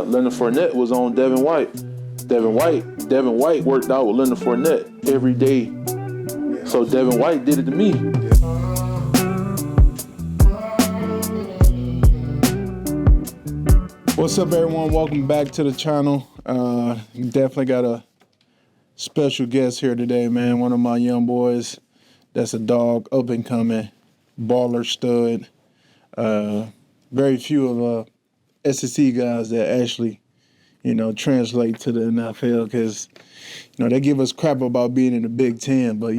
Leonard Fournette was on Devin White. Devin White worked out with Leonard Fournette every day. So Devin White did it to me. What's up, everyone? Welcome back to the channel. Definitely got a special guest here today, man. One of my young boys. That's a dog, up and coming, baller stud. Very few of SEC guys that actually, translate to the NFL because, they give us crap about being in the Big Ten. But,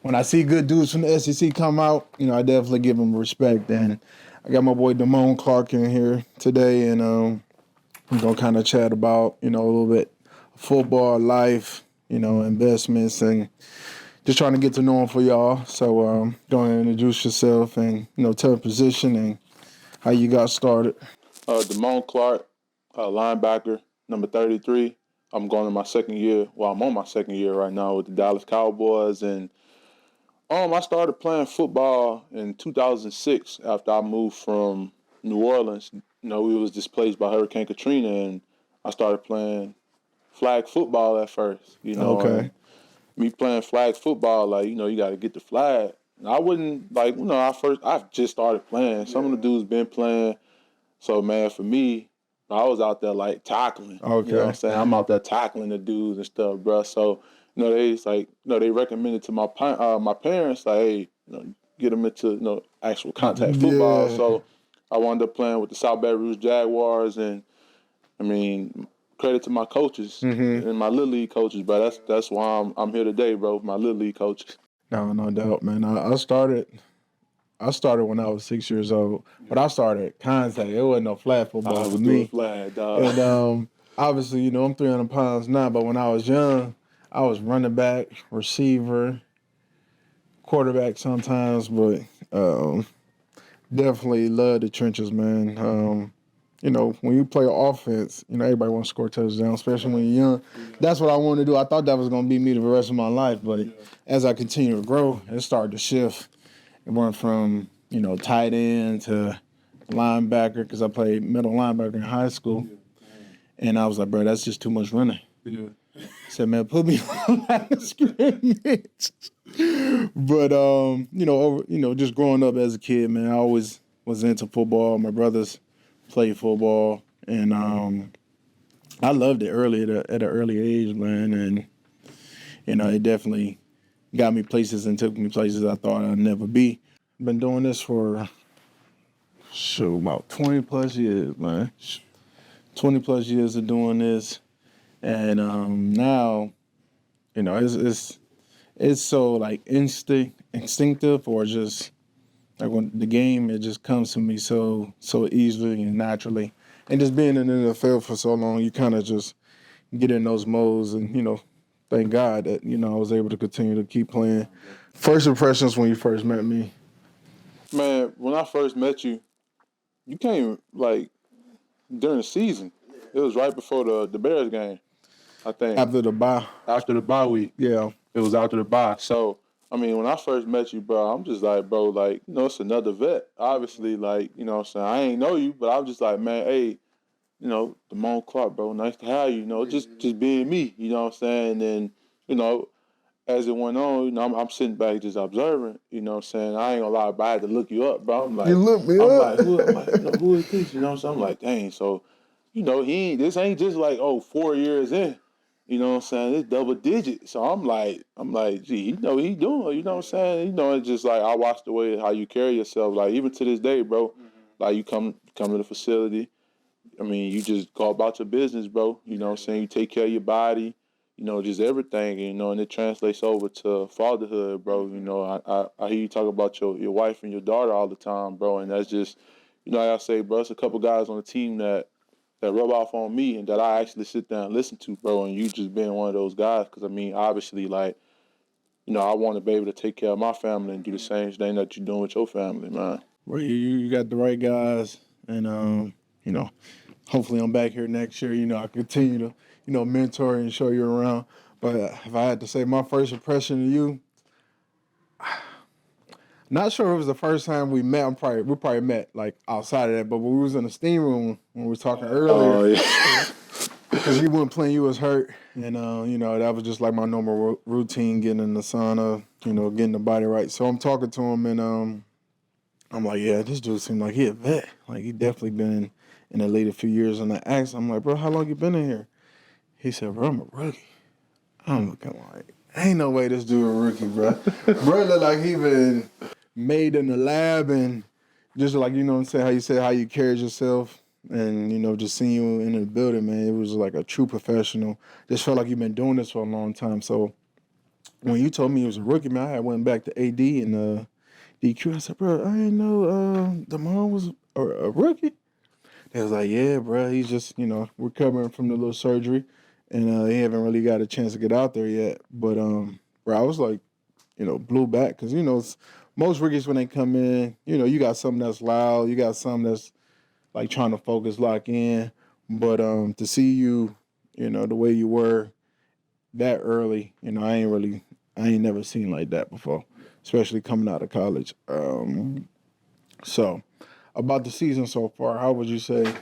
when I see good dudes from the SEC come out, I definitely give them respect. And I got my boy Damone Clark in here today, and we're going to kind of chat about, a little bit football, life, investments, and just trying to get to know him for y'all. So go ahead and introduce yourself and, tell your position and how you got started. Damone Clark, linebacker, number 33. I'm going in my second year. Well, I'm on my second year right now with the Dallas Cowboys. And I started playing football in 2006 after I moved from New Orleans. We was displaced by Hurricane Katrina, and I started playing flag football at first. Okay. Me playing flag football, you got to get the flag. And I wouldn't, I just started playing. Some of the dudes been playing. So, man, for me, I was out there, tackling. Okay. You know what I'm saying? I'm out there tackling the dudes and stuff, bro. So, they recommended to my parents, hey, get them into, actual contact football. Yeah. So, I wound up playing with the South Baton Rouge Jaguars, and, credit to my coaches and my Little League coaches, bro. That's why I'm here today, bro, my Little League coaches. No doubt, man. I started when I was 6 years old, but I started contact. It wasn't no flag football for me. Flag, dog. And obviously, I'm 300 pounds now, but when I was young, I was running back, receiver, quarterback sometimes, but definitely love the trenches, man. When you play offense, everybody wants to score touchdowns, especially when you're young. That's what I wanted to do. I thought that was going to be me the rest of my life, but as I continue to grow, it started to shift. It went from, tight end to linebacker because I played middle linebacker in high school. And I was like, bro, that's just too much running. Yeah. I said, man, put me on line of scrimmage. But, just growing up as a kid, man, I always was into football. My brothers played football. And I loved it at an early age, man. And, it definitely got me places and took me places I thought I'd never be. Been doing this for, about 20 plus years, man. 20 plus years of doing this. And now, it's so instinctive, or just when the game, it just comes to me so easily and naturally. And just being in the NFL for so long, you kind of just get in those modes and, thank God that, I was able to continue to keep playing. First impressions when you first met me? Man, when I first met you, you came, during the season. It was right before the Bears game, I think. After the bye. After the bye week. Yeah. It was after the bye. So, when I first met you, bro, I'm just like, bro, it's another vet. Obviously, I ain't know you, but I'm just like, man, hey, Damone Clark, bro, nice to have you, just being me, And then, as it went on, I'm sitting back just observing, I ain't gonna lie, but I had to look you up, bro. I'm like, you look me up. Who is this? So I'm like, dang, so, this ain't just 4 years in, it's double digits. So I'm like, gee, he know what he doing, It's just I watch the way how you carry yourself, even to this day, bro. You come to the facility, you just go about your business, bro. You take care of your body, just everything, and it translates over to fatherhood, bro. I hear you talk about your wife and your daughter all the time, bro, and that's just, like I say, bro, it's a couple guys on the team that rub off on me and that I actually sit down and listen to, bro, and you just being one of those guys, because, obviously, I want to be able to take care of my family and do the same thing that you're doing with your family, man. Well, you got the right guys, and, hopefully I'm back here next year, I continue to, mentor and show you around. But if I had to say my first impression of you, Not sure if it was the first time we met. We probably met like outside of that, but when we was in the steam room when we was talking earlier, Oh yeah. because you weren't playing, you was hurt, and that was just like my normal routine, getting in the sauna, getting the body right. So I'm talking to him, and I'm like, yeah, this dude seemed like he a vet. Like he definitely been in the league a few years. And I asked him, I'm like, bro, how long you been in here? He said, bro, I'm a rookie. I'm looking like, ain't no way this dude a rookie, bro. Bro look like he been made in the lab, and just like, what I'm saying, how you said how you carried yourself, and, just seeing you in the building, man, it was like a true professional. Just felt like you've been doing this for a long time. So when you told me he was a rookie, man, I went back to AD and DQ. I said, bro, I didn't know Damone was a rookie. They was like, yeah, bro, he's just, recovering from the little surgery, and he haven't really got a chance to get out there yet. But, bro, I was like, blew back because, most rookies when they come in, you got something that's loud, you got something that's like trying to focus, lock in. But to see you, the way you were that early, I ain't never seen like that before, especially coming out of college. So about the season so far, how would you say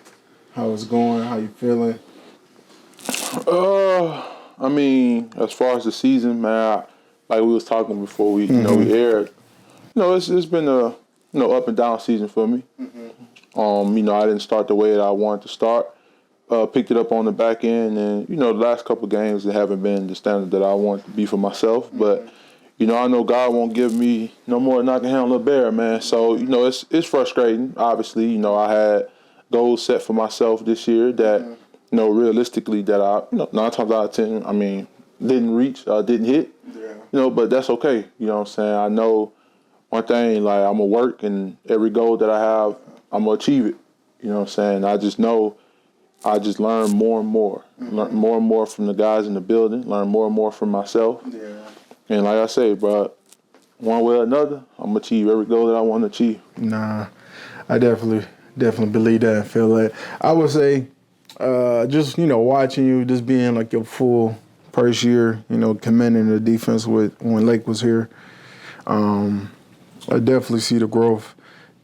how it's going? How you feeling? I mean, as far as the season, man, like we was talking before we aired, it's been a up and down season for me. I didn't start the way that I wanted to start. Picked it up on the back end, and the last couple of games that haven't been the standard that I want to be for myself. But I know God won't give me no more than I can handle a bear, man. So it's frustrating. Obviously, I had goals set for myself this year that realistically that I 9 times out of 10, I mean, didn't reach, didn't hit. Yeah. But that's okay. You know what I'm saying? I know one thing, like I'm gonna work, and every goal that I have, I'm gonna achieve it. You know what I'm saying? I just know I just learn more and more. Learn more and more from the guys in the building, learn more and more from myself. Yeah. And like I say, bro, one way or another, I'm gonna achieve every goal that I want to achieve. Nah, I definitely believe that and feel that. I would say, just watching you, just being like your full first year, commending the defense when Lake was here. I definitely see the growth.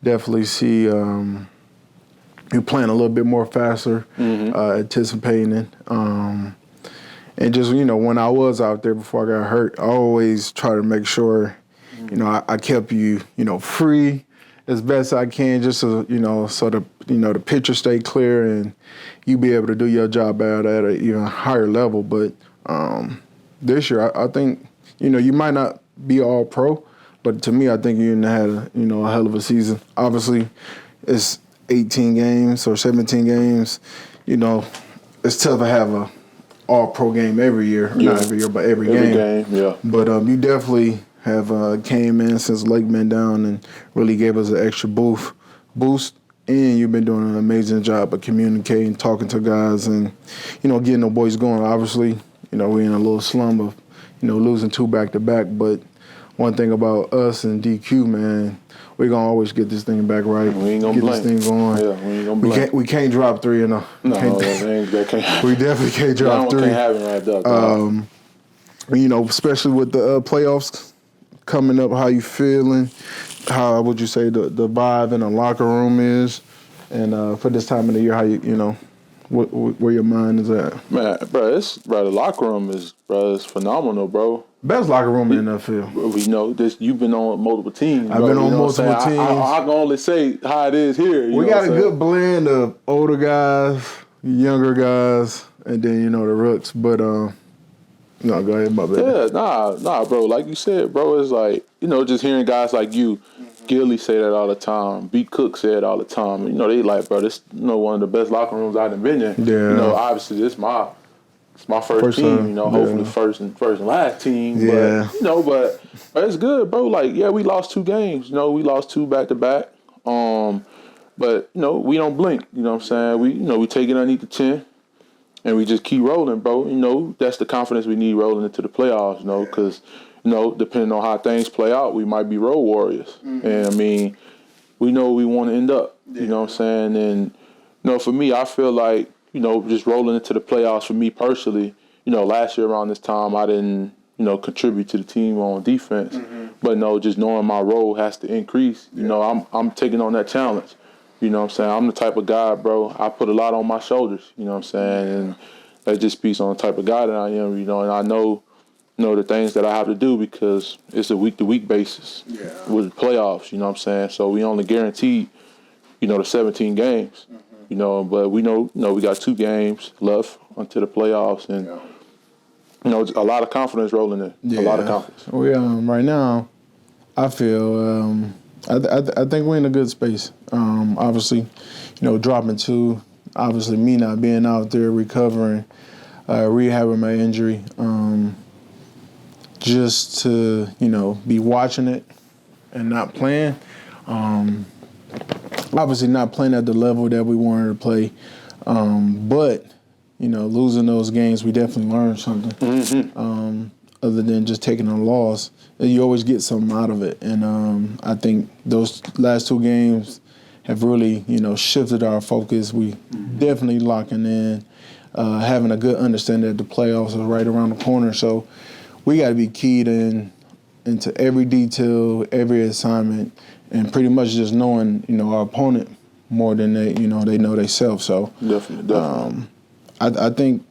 Definitely see you playing a little bit more faster, anticipating it. And just, when I was out there before I got hurt, I always try to make sure, I kept you, free as best I can, just so, so the picture stay clear and you be able to do your job out at an even higher level. But this year, I think, you might not be all pro, but to me, I think you had a hell of a season. Obviously, it's 18 games or 17 games. It's tough to have a all-pro game every year. Yeah. Not every year, but every game. Yeah. But you definitely have came in since Lake been down and really gave us an extra boost. And you've been doing an amazing job of communicating, talking to guys, and, getting the boys going. Obviously, we're in a little slump of, losing 2 back-to-back. But one thing about us and DQ, man, we're going to always get this thing back right. We ain't going to blink. Get this thing going. Yeah, we ain't going to blink. We can't drop 3 in a. No, that can't. We definitely can't drop 3. Can't have it right there. Especially with the playoffs coming up, how you feeling? How would you say the vibe in the locker room is? And for this time of the year, how where your mind is at? Man, bro, the locker room is phenomenal, bro. Best locker room in the field. We know this. You've been on multiple teams. I've been on multiple teams. I can only say how it is here. We got a good blend of older guys, younger guys, and then the rooks. But no, go ahead, my bad. Yeah, nah, bro. Like you said, bro, it's like just hearing guys like you, Gilly say that all the time. B. Cook say it all the time. They like, bro, this one of the best locker rooms I've been in. Yeah. Obviously this it's my first team, hopefully first and last team. Yeah. But it's good, bro. Like, yeah, we lost 2 games. We lost 2 back-to-back. But, we don't blink. You know what I'm saying? We take it underneath the chin, and we just keep rolling, bro. That's the confidence we need rolling into the playoffs, because, depending on how things play out, we might be road warriors. Mm-hmm. And, I mean, we know we want to end up. Yeah. You know what I'm saying? And, for me, I feel like, just rolling into the playoffs for me personally, last year around this time, I didn't, contribute to the team on defense. Mm-hmm. But no, just knowing my role has to increase. You know, I'm taking on that challenge. You know what I'm saying? I'm the type of guy, bro, I put a lot on my shoulders. You know what I'm saying? And that just speaks on the type of guy that I am, you know, and I know the things that I have to do because it's a week-to-week basis with playoffs, you know what I'm saying? So we only guaranteed, you know, the 17 games, you know, but we know, we got 2 games left until the playoffs, and, you know, a lot of confidence rolling in, a lot of confidence. We, right now, I feel, I think we're in a good space. Obviously, you know, dropping 2, obviously me not being out there recovering, rehabbing my injury, just to, you know, be watching it and not playing. Obviously not playing at the level that we wanted to play. But, you know, losing those games, we definitely learned something. Other than just taking a loss. You always get something out of it. And I think those last 2 games have really, you know, shifted our focus. We definitely locking in, having a good understanding that the playoffs are right around the corner. So we got to be keyed into every detail, every assignment, and pretty much just knowing, you know, our opponent more than they know themselves. So Definitely. I think,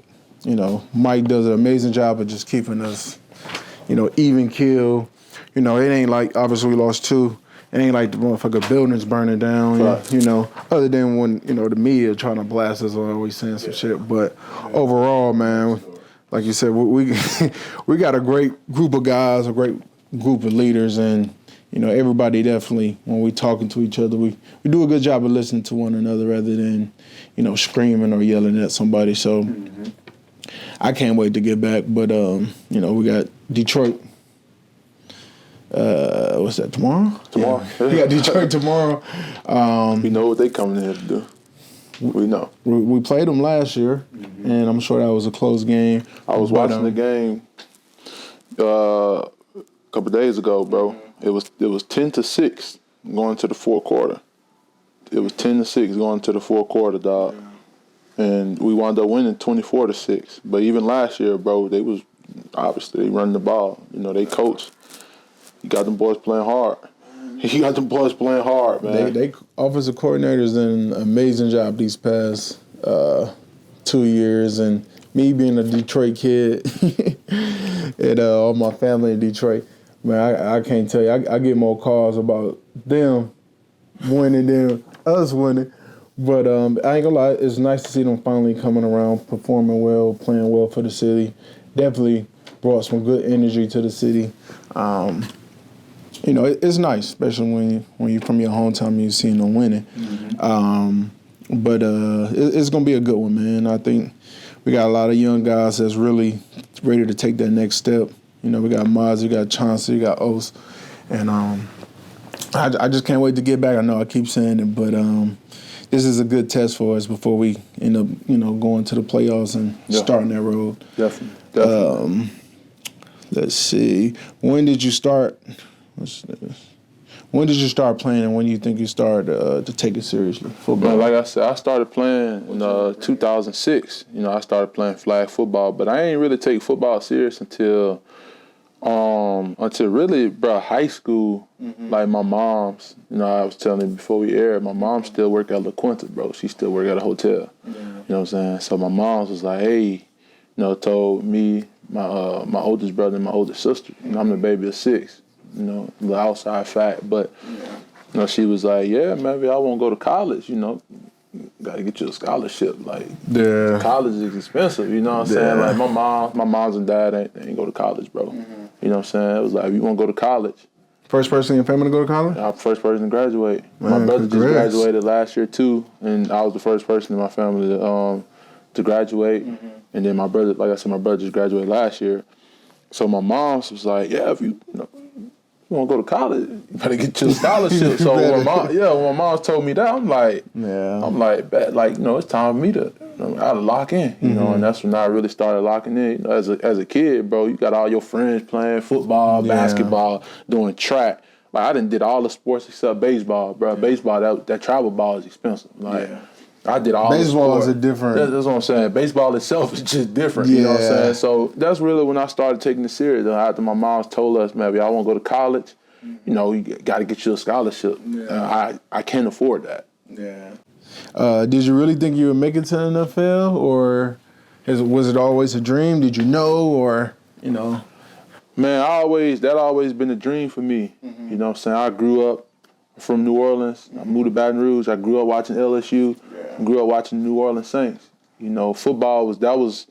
you know, Mike does an amazing job of just keeping us, you know, even keel. You know, it ain't like, obviously we lost 2. It ain't like the motherfucker building's burning down, right. You know, other than when, you know, the media trying to blast us or always saying some shit. But overall, man, like you said, we got a great group of guys, a great group of leaders, and, you know, everybody definitely, when we talking to each other, we do a good job of listening to one another rather than, you know, screaming or yelling at somebody. So I can't wait to get back. But, you know, we got Detroit. What's that, tomorrow? Tomorrow. Yeah. We got Detroit tomorrow. We know what they coming in to do. We know. We played them last year, and I'm sure that was a close game. I was watching the game a couple days ago, bro. It was 10-6 going to the fourth quarter. It was 10-6 going to the fourth quarter, dog. And we wound up winning 24-6. But even last year, bro, they was obviously running the ball. You know, they coached. He got them boys playing hard. He got them boys playing hard, man. They offensive coordinators done an amazing job these past 2 years, and me being a Detroit kid and all my family in Detroit, man, I can't tell you. I get more calls about them winning than us winning. But I ain't gonna lie, it's nice to see them finally coming around, performing well, playing well for the city. Definitely brought some good energy to the city. You know, it's nice, especially when you're from your hometown and you seen them winning. But it's going to be a good one, man. I think we got a lot of young guys that's really ready to take that next step. You know, we got Maz, we got Chauncey, we got Ose. And I just can't wait to get back. I know I keep saying it, but this is a good test for us before we end up, you know, going to the playoffs and starting that road. Definitely. Let's see. When did you start playing, and when do you think you started to take it seriously? Football. Man, like I said, I started playing in 2006. You know, I started playing flag football, but I ain't really take football serious until really, bro, high school. Like my mom's, you know, I was telling you before we aired, my mom still work at La Quinta, bro. She still work at a hotel. You know what I'm saying? So my mom was like, hey, you know, told me, my oldest brother and my oldest sister, you know, I'm the baby of 6. You know, the outside fact, but you know, she was like, "Yeah, maybe I won't go to college. You know, got to get you a scholarship. Like, college is expensive. You know what I'm saying? Like, my moms and dad ain't go to college, bro. You know what I'm saying? It was like, you want to go to college? First person in your family to go to college? I'm the first person to graduate. Man, my brother congrats. just graduated last year too, and I was the first person in my family to graduate. And then my brother, like I said, my brother just graduated last year. So my mom was like, "Yeah, if you want to go to college, you better get your scholarship." So when my mom told me that, I'm like, you know, it's time for me to, I gotta lock in, you know, and that's when I really started locking in. You know, as a kid, bro, you got all your friends playing football, basketball, doing track. Like, I done did all the sports except baseball, bro. Baseball, that travel ball is expensive. Like, I did all Baseball the is sport. a different. That's what I'm saying. Baseball itself is just different. Yeah. You know what I'm saying? So that's really when I started taking it serious. After my mom told us, maybe I want to go to college, you know, you got to get you a scholarship. Yeah. I can't afford that. Yeah. Did you really think you would make it to the NFL, or was it always a dream? Did you know, or you know? Man, that always been a dream for me. Mm-hmm. You know what I'm saying? I grew up from New Orleans. I moved to Baton Rouge. I grew up watching LSU. Yeah. Grew up watching New Orleans Saints. You know, football that was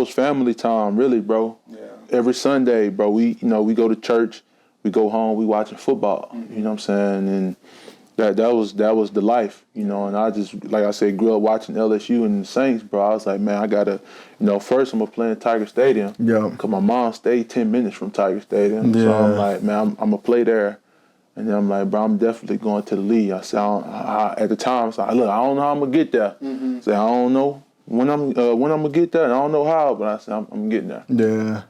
family time, really, bro. Yeah. Every Sunday, bro, we go to church, we go home, we watching football. Mm-hmm. You know what I'm saying? And that was the life, you know. And I just, like I said, grew up watching LSU and the Saints, bro. I was like, man, I gotta, you know, first I'm gonna play in Tiger Stadium. Yeah. Cause my mom stayed 10 minutes from Tiger Stadium, so I'm like, man, I'm gonna play there. And then I'm like, bro, I'm definitely going to the league. I said, at the time, I was like, look, I don't know how I'm gonna get there. Mm-hmm. I said, I don't know when I'm gonna get there. And I don't know how, but I said, I'm getting there. Yeah.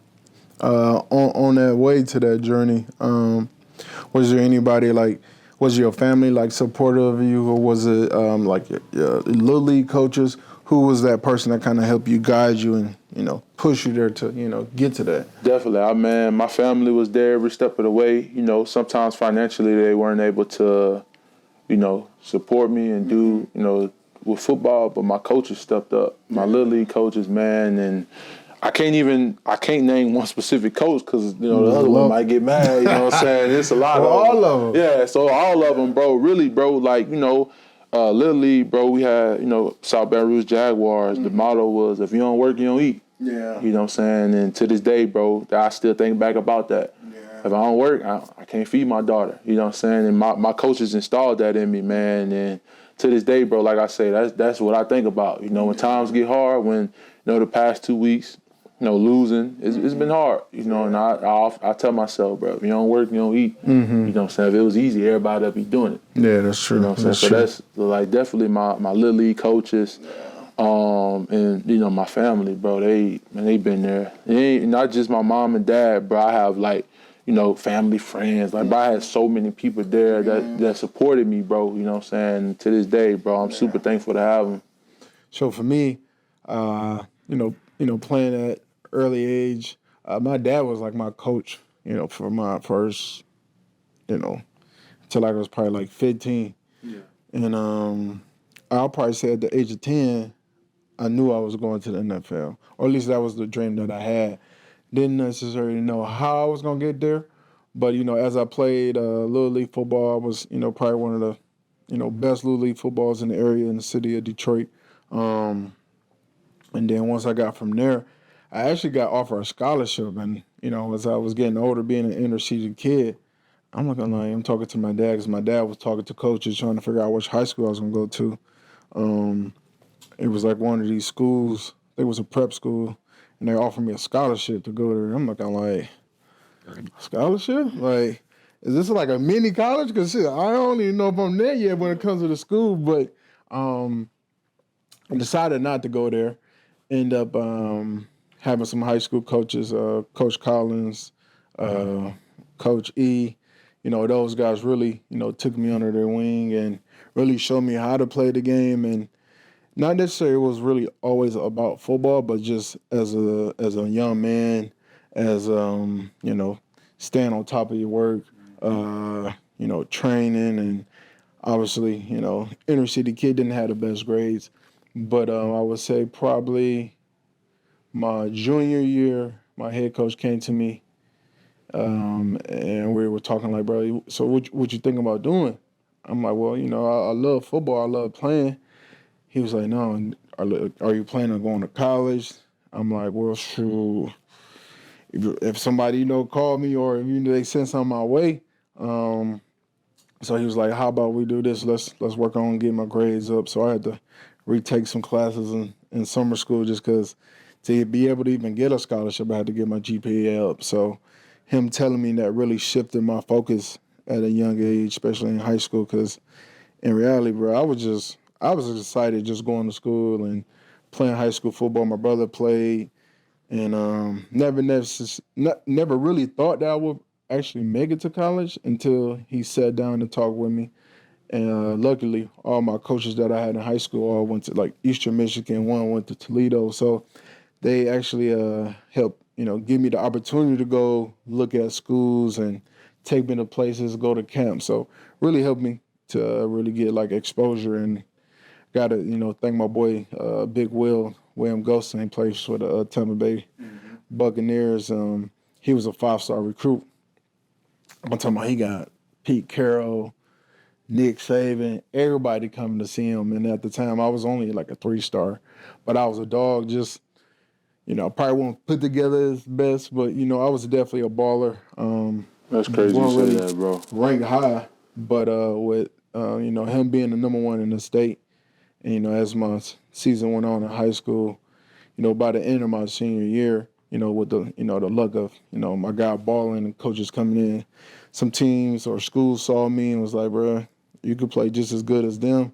On that way to that journey, was there anybody was your family supportive of you, or was it like your little league coaches? Who was that person that kind of helped you, guide you, and push you there to get to that? Definitely, my family was there every step of the way. You know, sometimes financially they weren't able to, support me and do with football, but my coaches stepped up. My little league coaches, man, and I can't name one specific coach because the other one might get mad. You know what I'm saying? It's a lot well, of all of them. Yeah, so all of them, bro. Really, bro. Little league, bro. We had South Baton Rouge Jaguars. Mm-hmm. The motto was, "If you don't work, you don't eat." Yeah. You know what I'm saying? And to this day, bro, I still think back about that. Yeah. If I don't work, I can't feed my daughter. You know what I'm saying? And my coaches installed that in me, man. And to this day, bro, like I say, that's what I think about. When times get hard, when the past 2 weeks. Losing, it's been hard, and I tell myself, bro, if you don't work, you don't eat. Mm-hmm. You know what I'm saying? If it was easy, everybody would be doing it. Yeah, that's true. You know what I'm saying? That's definitely my little league coaches, and my family, bro. They been there. It ain't not just my mom and dad, bro. I have family, friends. Bro, I had so many people there that supported me, bro. You know what I'm saying? To this day, bro, I'm super thankful to have them. So for me, playing at early age, my dad was like my coach, for my first, until I was probably 15. Yeah. And I'll probably say at the age of 10, I knew I was going to the NFL, or at least that was the dream that I had. Didn't necessarily know how I was going to get there, but, as I played Little League football, I was, probably one of the, best Little League footballs in the area in the city of Detroit. And then once I got from there, I actually got offered a scholarship. And, as I was getting older, being an inner city kid, I'm not going to lie, I'm talking to my dad because my dad was talking to coaches trying to figure out which high school I was going to go to. It was like one of these schools. It was a prep school, and they offered me a scholarship to go there. I'm not going to lie, scholarship? Is this like a mini college? Because I don't even know if I'm there yet when it comes to the school. But I decided not to go there. End up having some high school coaches, Coach Collins, Coach E. Those guys really, took me under their wing and really showed me how to play the game. And not necessarily it was really always about football, but just as a young man, as staying on top of your work, training, and obviously, inner city kid didn't have the best grades. But I would say probably my junior year, my head coach came to me, and we were talking bro, so what you think about doing? I'm like, well, I love football. I love playing. He was like, no, are you planning on going to college? I'm like, well, shoot. If somebody, called me or they sent something my way. So he was like, how about we do this? Let's work on getting my grades up. So I had to retake some classes in summer school just because to be able to even get a scholarship, I had to get my GPA up. So him telling me that really shifted my focus at a young age, especially in high school, because in reality, bro, I was excited just going to school and playing high school football. My brother played, and never really thought that I would actually make it to college until he sat down and talked with me. And luckily, all my coaches that I had in high school all went to like Eastern Michigan. One went to Toledo, so they actually helped give me the opportunity to go look at schools and take me to places, go to camp. So really helped me to really get like exposure, and got to thank my boy Big William Gostin. He plays for the Tampa Bay Buccaneers. He was a 5-star recruit. I'm talking about he got Pete Carroll, Nick Saban, everybody coming to see him. And at the time, I was only like a 3-star, but I was a dog. Just probably won't put together as best, but I was definitely a baller. That's crazy you say that, bro. Ranked high, but with him being the number one in the state, and as my season went on in high school, by the end of my senior year, with the the luck of my guy balling and coaches coming in, some teams or schools saw me and was like, bro, you could play just as good as them,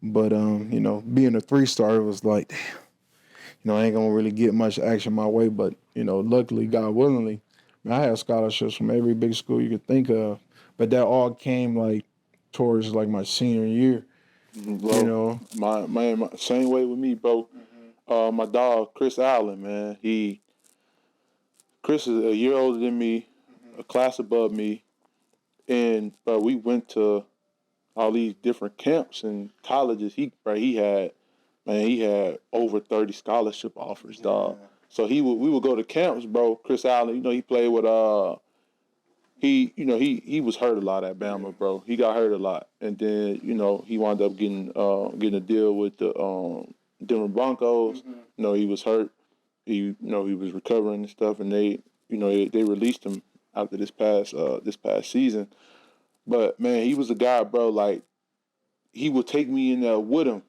but being a 3-star, it was like, damn, I ain't gonna really get much action my way. But luckily, God willingly, I had scholarships from every big school you could think of, but that all came like towards like my senior year. Bro, my same way with me, bro. My dog Chris Allen, man. Chris is a year older than me, a class above me, and bro, we went to all these different camps and colleges. He had over 30 scholarship offers, dog. So we would go to camps, bro. Chris Allen, he played with he was hurt a lot at Bama, bro. He got hurt a lot, and then he wound up getting a deal with the Denver Broncos. He was hurt. He was recovering and stuff, and they released him after this past season. But man, he was a guy, bro. Like he would take me in there with him,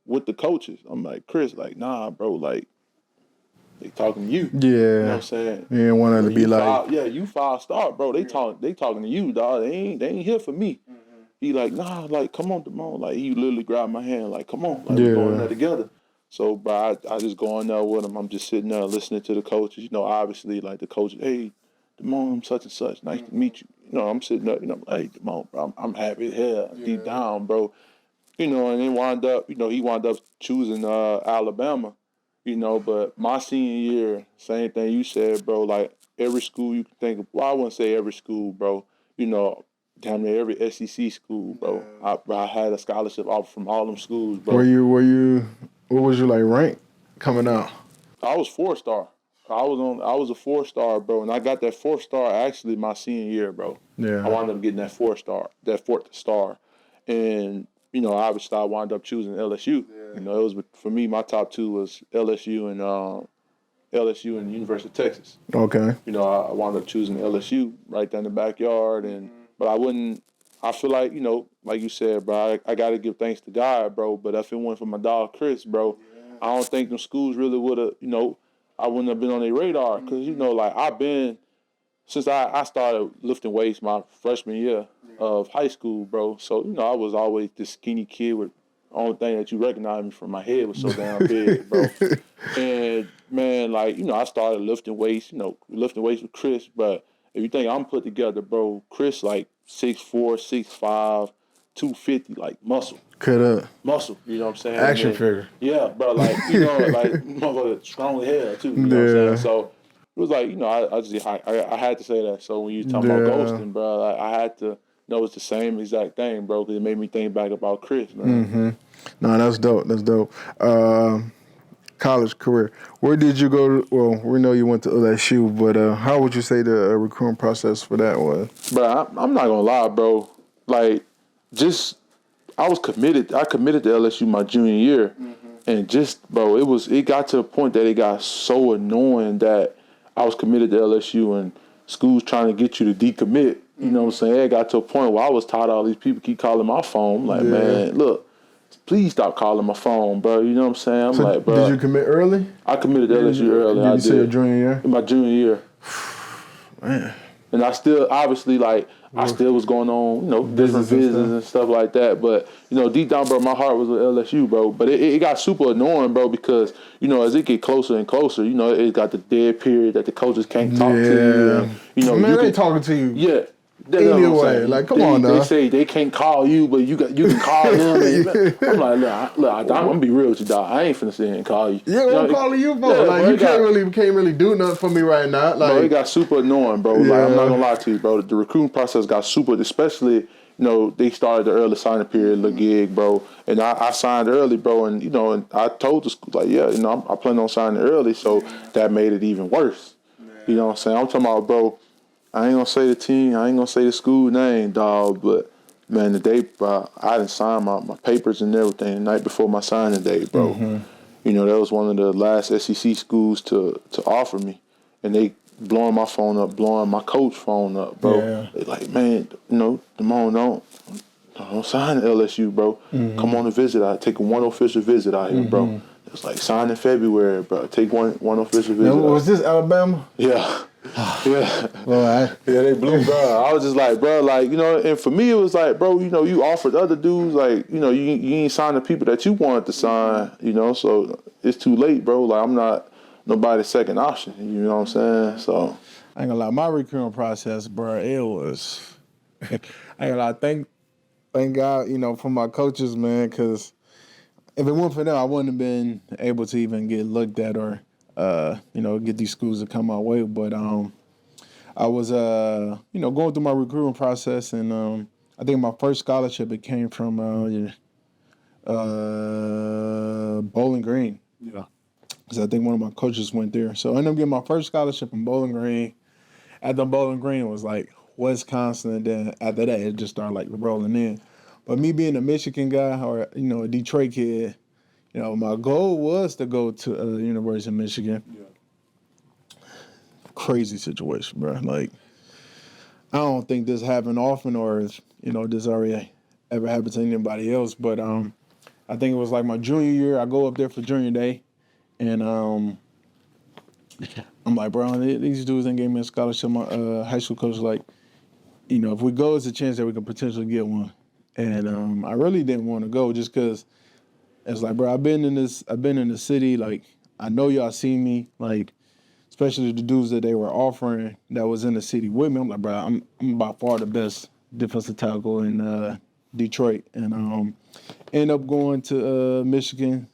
with the coaches. I'm like, Chris, like, nah, bro, like they talking to you. Yeah. You know what I'm saying? You didn't want it to be like, you 5-star, bro. They talking to you, dog. They ain't here for me. He like, nah, like, come on, Damone. Like, he literally grabbed my hand, like, come on, like, we're going there together. So, bro, I just go in there with him. I'm just sitting there listening to the coaches. Obviously, like, the coaches, hey, Damone, I'm such and such. Nice to meet you. I'm sitting there, hey, Damone, bro, I'm happy to hear deep down, bro. And then he wound up choosing Alabama. But my senior year, same thing you said, bro. Like every school you can think of. Well, I wouldn't say every school, bro. Damn near every SEC school, bro. I had a scholarship offer from all them schools, bro. What was you like rank coming out? I was 4-star. I was a 4-star, bro, and I got that 4-star actually my senior year, bro. Yeah. I wound up getting that 4-star, that 4th star, and obviously I wound up choosing LSU. Yeah. It was for me. My top two was LSU and University of Texas. Okay. I wound up choosing LSU right there in the backyard, but I wouldn't. I feel like like you said, bro. I got to give thanks to God, bro. But if it weren't for my dog Chris, bro, I don't think them schools really would have. I wouldn't have been on their radar because like I've been since I started lifting weights my freshman year of high school, bro. So, I was always this skinny kid with the only thing that you recognized me from my head was so damn big, bro. And, man, like, I started lifting weights with Chris. But if you think I'm put together, bro, Chris, like, 6'4", 6'5", 250, like, muscle. Cut up. Muscle, you know what I'm saying? Action figure. Yeah, bro, like, like, motherfucker, strong hair, too, you know what I'm saying? So, it was like, I had to say that. So when you talking about ghosting, bro, like, I had to know it's the same exact thing, bro, because it made me think back about Chris, man. No, that's dope. That's dope. College career. Where did you go to? Well, we know you went to LSU, but how would you say the recruiting process for that was? Bro, I'm not going to lie, bro. Like, I was committed. I committed to LSU my junior year. And bro, it got to a point that it got so annoying that I was committed to LSU and schools trying to get you to decommit. You know what I'm saying? It got to a point where I was tired of all these people keep calling my phone. I'm like, man, look, please stop calling my phone, bro. You know what I'm saying? I'm like, bro. Did you commit early? I committed to LSU early. Did you say your junior year? In my junior year. Man. And I still, obviously, like, I still was going on, different visits and stuff like that. But, deep down, bro, my heart was with LSU, bro. But it got super annoying, bro, because, as it get closer and closer, it got the dead period that the coaches can't talk to you. And, man, they talking to you. Yeah. Anyway, like, come on now. They say they can't call you, but you can call them. I'm like, look, I'm gonna be real with you, dog. I ain't finna sit here and call you. Yeah, what I'm calling you for? Yeah, like, bro, you can't really do nothing for me right now. Like, bro, it got super annoying, bro. Like, I'm not gonna lie to you, bro. The recruiting process got super, especially, they started the early signing period, the gig, bro. And I signed early, bro. And, and I told the school, like, yeah, I plan on signing early. So that made it even worse. You know what I'm saying? I'm talking about, bro, I ain't gonna say the team, I ain't gonna say the school name, dog, but man, the day I didn't sign my papers and everything the night before my signing day, bro. Mm-hmm. That was one of the last SEC schools to offer me, and they blowing my phone up, blowing my coach phone up, bro. Yeah. They like, man, Damone, don't sign at LSU, bro. Mm-hmm. Come on a visit. I take one official visit out here, bro. It's like sign in February, bro. Take one official visit. Now, was this Alabama? Yeah. Yeah. Yeah, they blew, bro. I was just like, bro, like, and for me it was like, bro, you offered other dudes, like, you ain't signed the people that you wanted to sign, so it's too late, bro. Like, I'm not nobody's second option, you know what I'm saying? So I ain't gonna lie, my recruiting process, bro, it was I ain't gonna lie, thank God, for my coaches, man, because if it weren't for them, I wouldn't have been able to even get looked at or get these schools to come my way. But I was going through my recruiting process, and I think my first scholarship, it came from Bowling Green. Yeah, because I think one of my coaches went there. So I ended up getting my first scholarship in Bowling Green. After Bowling Green was like Wisconsin, and then after that it just started like rolling in. But me being a Michigan guy or a Detroit kid, my goal was to go to University of Michigan. Yeah. Crazy situation, bro. Like, I don't think this happened often, or this already ever happened to anybody else. But I think it was like my junior year. I go up there for junior day, and I'm like, bro, these dudes ain't gave me a scholarship. My high school coach was like, if we go, it's a chance that we can potentially get one. And I really didn't want to go just because it's like, bro, I've been in the city. Like, I know y'all see me. Like, especially the dudes that they were offering that was in the city with me. I'm like, bro, I'm by far the best defensive tackle in Detroit. And end up going to Michigan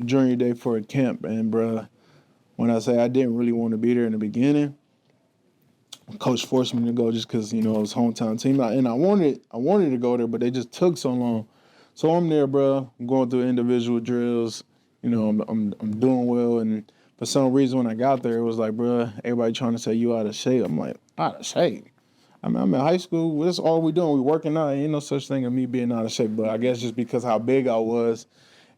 junior day for a camp. And, bro, when I say I didn't really want to be there in the beginning, coach forced me to go just because, it was hometown team. And I wanted to go there, but they just took so long. So I'm there, bro. I'm going through individual drills. I'm doing well. And for some reason, when I got there, it was like, bro, everybody trying to say you out of shape. I'm like, out of shape? I mean, I'm in high school. That's all we doing. We working out. Ain't no such thing as me being out of shape. But I guess just because how big I was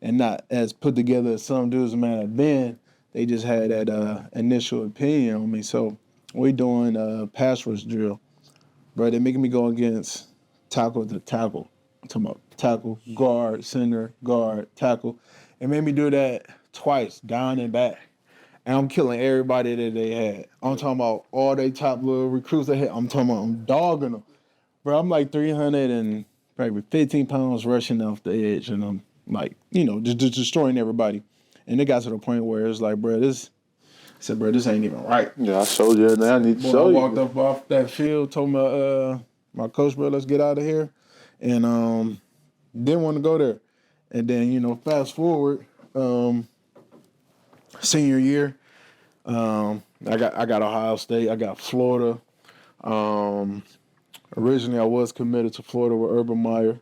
and not as put together as some dudes might have been, they just had that initial opinion on me. So we doing pass rush drill. Bro, they making me go against tackle to tackle. I'm talking about tackle, guard, center, guard, tackle. It made me do that twice, down and back. And I'm killing everybody that they had. I'm talking about all they top little recruits they had. I'm dogging them. Bro, I'm like 300 and probably 15 pounds rushing off the edge. And I'm like, just destroying everybody. And it got to the point where it's like, bro, this ain't even right. Yeah, I showed you that. I need to show you. I walked up off that field, told my coach, bro, let's get out of here. And didn't want to go there. And then, fast forward, senior year, I got Ohio State, I got Florida. Originally I was committed to Florida with Urban Meyer,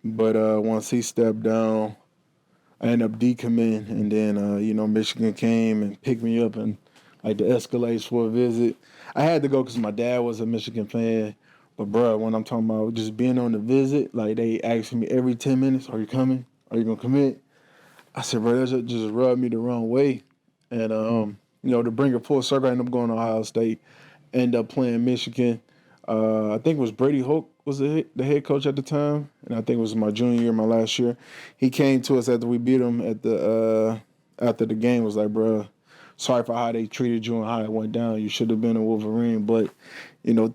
but once he stepped down, I ended up decommitting, and then Michigan came and picked me up and like the Escalades for a visit. I had to go because my dad was a Michigan fan. But, bro, when I'm talking about just being on the visit, like they asking me every 10 minutes, are you coming? Are you going to commit? I said, bro, that just rubbed me the wrong way. And, to bring it full circle, I ended up going to Ohio State, ended up playing Michigan. I think it was Brady Hoke was the head coach at the time, and I think it was my junior year, my last year. He came to us after we beat him after the game, was like, bro, sorry for how they treated you and how it went down. You should have been a Wolverine. But,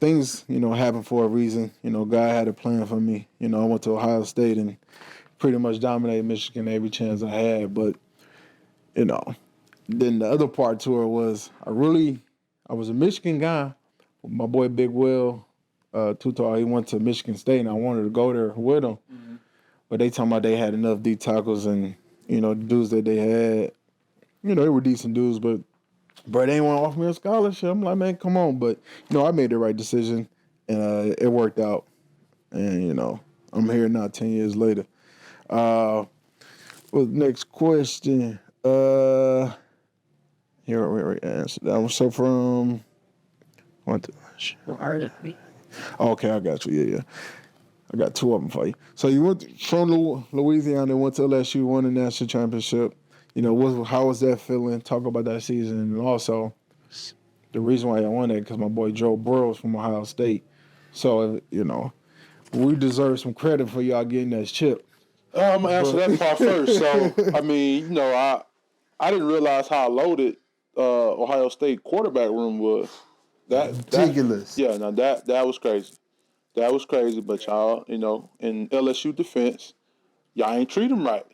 things, happen for a reason. God had a plan for me. I went to Ohio State and pretty much dominated Michigan every chance I had. But, then the other part to it was I was a Michigan guy. My boy Big Will, Tutal. He went to Michigan State, and I wanted to go there with him. Mm-hmm. But they talking about they had enough D tackles, and the dudes that they had, they were decent dudes, but they didn't want to offer me a scholarship. I'm like, man, come on. But I made the right decision, and it worked out. And I'm here now, 10 years later. Well, next question. Here we answered that one. So from what? Okay, I got you. Yeah. I got two of them for you. So you went from Louisiana, went to LSU, won the national championship. How was that feeling? Talk about that season, and also the reason why I won that because my boy Joe Burrow was from Ohio State. So we deserve some credit for y'all getting that chip. I'm gonna answer that part first. So I mean, I didn't realize how loaded Ohio State quarterback room was. Ridiculous. Yeah, now that was crazy. That was crazy. But y'all, in LSU defense, y'all ain't treat him right.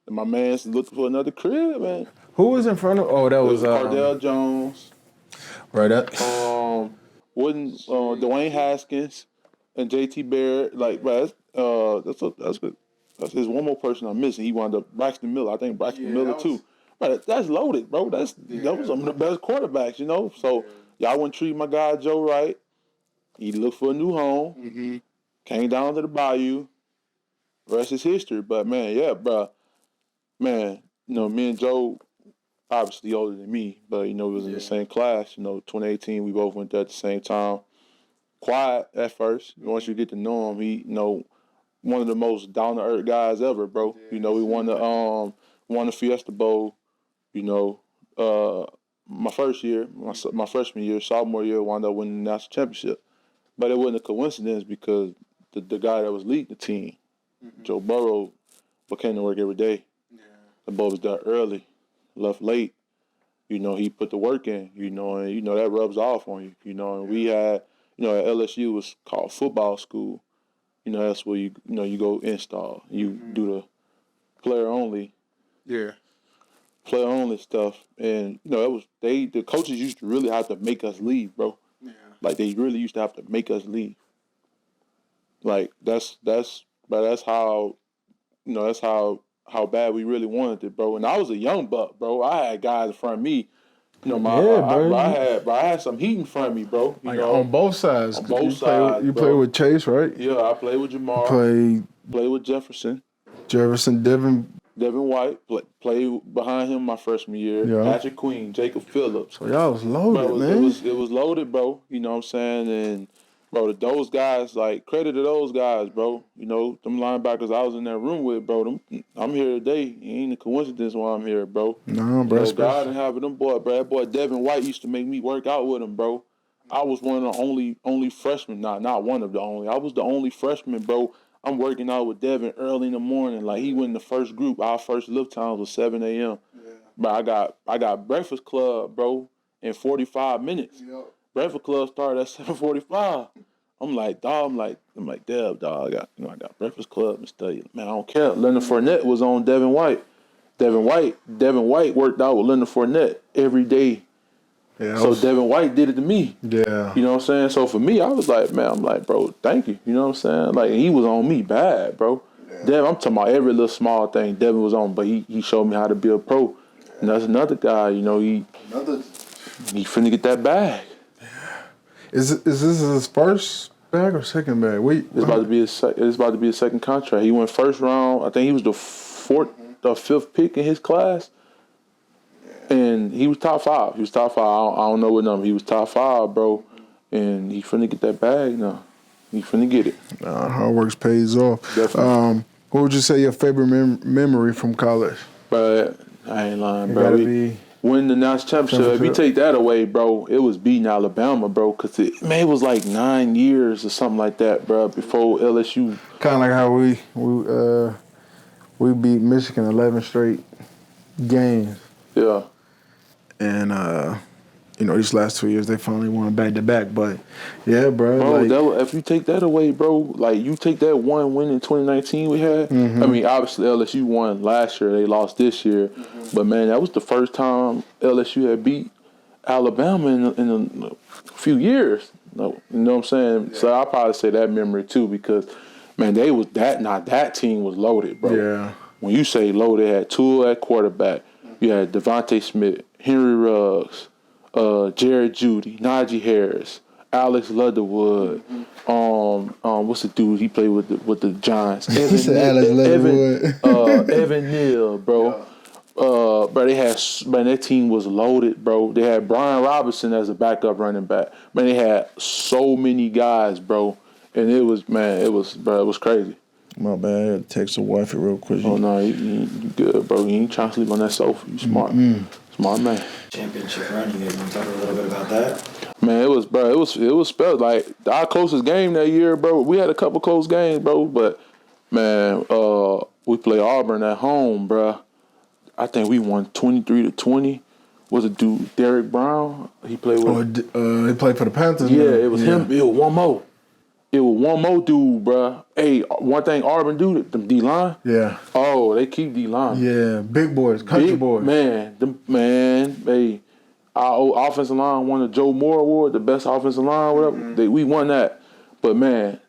And my man's looking for another crib, man. Who was in front of? Oh, that was Cardell Jones. Right up. Dwayne Haskins and JT Barrett. Like, bro, that's good. There's one more person I'm missing. He wound up Braxton Miller. I think Braxton Miller too. But that's loaded, bro. That was some of the best quarterbacks, So y'all wouldn't treat my guy Joe right. He looked for a new home. Mm-hmm. Came down to the Bayou. Rest is history. But man, yeah, bro. Man, me and Joe obviously older than me, but we was in the same class. 2018 we both went there at the same time. Quiet at first. Once you get to know him, he one of the most down to earth guys ever, bro. We won the Fiesta Bowl. My first year, my freshman year, sophomore year, wound up winning the national championship. But it wasn't a coincidence because the guy that was leading the team, Joe Burrow, came to work every day. Yeah. The boy was there early, left late. He put the work in. And that rubs off on you. And we had, at LSU was called football school. That's where you go install. You do the player only. Yeah. Player only stuff, and the coaches used to really have to make us leave, bro. Yeah. Like they really used to have to make us leave. Like that's how bad we really wanted it, bro. And I was a young buck, bro. I had guys in front of me. I had some heat in front of me, bro. On both sides. On both sides. You played with Chase, right? Yeah, I played with Jamar. Played with Jefferson. Devin White played behind him my freshman year. Yeah. Patrick Queen, Jacob Phillips. So y'all was loaded, man. It was loaded, bro. You know what I'm saying? And bro, those guys, like, credit to those guys, bro. Them linebackers I was in that room with, bro. I'm here today. It ain't a coincidence why I'm here, bro. No, bro. God and having them boy, bro. That boy Devin White used to make me work out with him, bro. I was one of the only freshmen. Not one of the only. I was the only freshman, bro. I'm working out with Devin early in the morning. Like, he went in the first group. Our first lift times was 7 a.m. Yeah. But I got Breakfast Club, bro, in 45 minutes. Yep. Breakfast Club started at 7:45. I'm like, Dev, dog. I got Breakfast Club and study. Man, I don't care. Leonard Fournette was on Devin White. Devin White worked out with Leonard Fournette every day. Yeah, Devin White did it to me. Yeah. You know what I'm saying? So for me, I was like, man, bro, thank you. You know what I'm saying? Like, he was on me bad, bro. Yeah. Devin, I'm talking about every little small thing Devin was on, but he showed me how to be a pro. And that's another guy, he finna get that bag. Yeah. Is this his first bag or second bag? It's about to be a second contract. He went first round. I think he was the fifth pick in his class. And he was top 5. I don't know what number. He was top 5, bro. And he finna get that bag now. He finna get it. Hard work pays off. Definitely. What would you say your favorite memory from college? But I ain't lying, bro. Winning the national championship. If you take that away, bro, it was beating Alabama, bro. Because it was like 9 years or something like that, bro, before LSU. Kind of like how we beat Michigan 11 straight games. Yeah. And, these last 2 years, they finally won back-to-back. But, yeah, bro. If you take that away, bro, like, you take that one win in 2019 we had. Mm-hmm. I mean, obviously, LSU won last year. They lost this year. Mm-hmm. But, man, that was the first time LSU had beat Alabama in a few years. No, you know what I'm saying? Yeah. So I'll probably say that memory too because, man, that team was loaded, bro. Yeah. When you say loaded, they had Tua at quarterback. You had Devontae Smith, Henry Ruggs, Jared Jeudy, Najee Harris, Alex Leatherwood. What's the dude he played with the Giants? Evan Neal, bro. Bro, their team was loaded, bro. They had Brian Robinson as a backup running back. Man, they had so many guys, bro. And it was crazy. My bad. I had to text the wife real quick. Oh, no, you good, bro. You ain't trying to sleep on that sofa. You smart. Smart man. Championship run. You want to talk a little bit about that? Man, it was special. Like, our closest game that year, bro, we had a couple close games, bro. But, man, we played Auburn at home, bro. I think we won 23-20. Was a dude Derek Brown? He played with. He played for the Panthers. Yeah, it was him. It was one more. Dude, bro. Hey, one thing Auburn do, them D-line. Yeah. Oh, they keep D-line. Yeah, big boys, country boys. Hey, our offensive line won the Joe Moore Award, the best offensive line, whatever. We won that. But, man,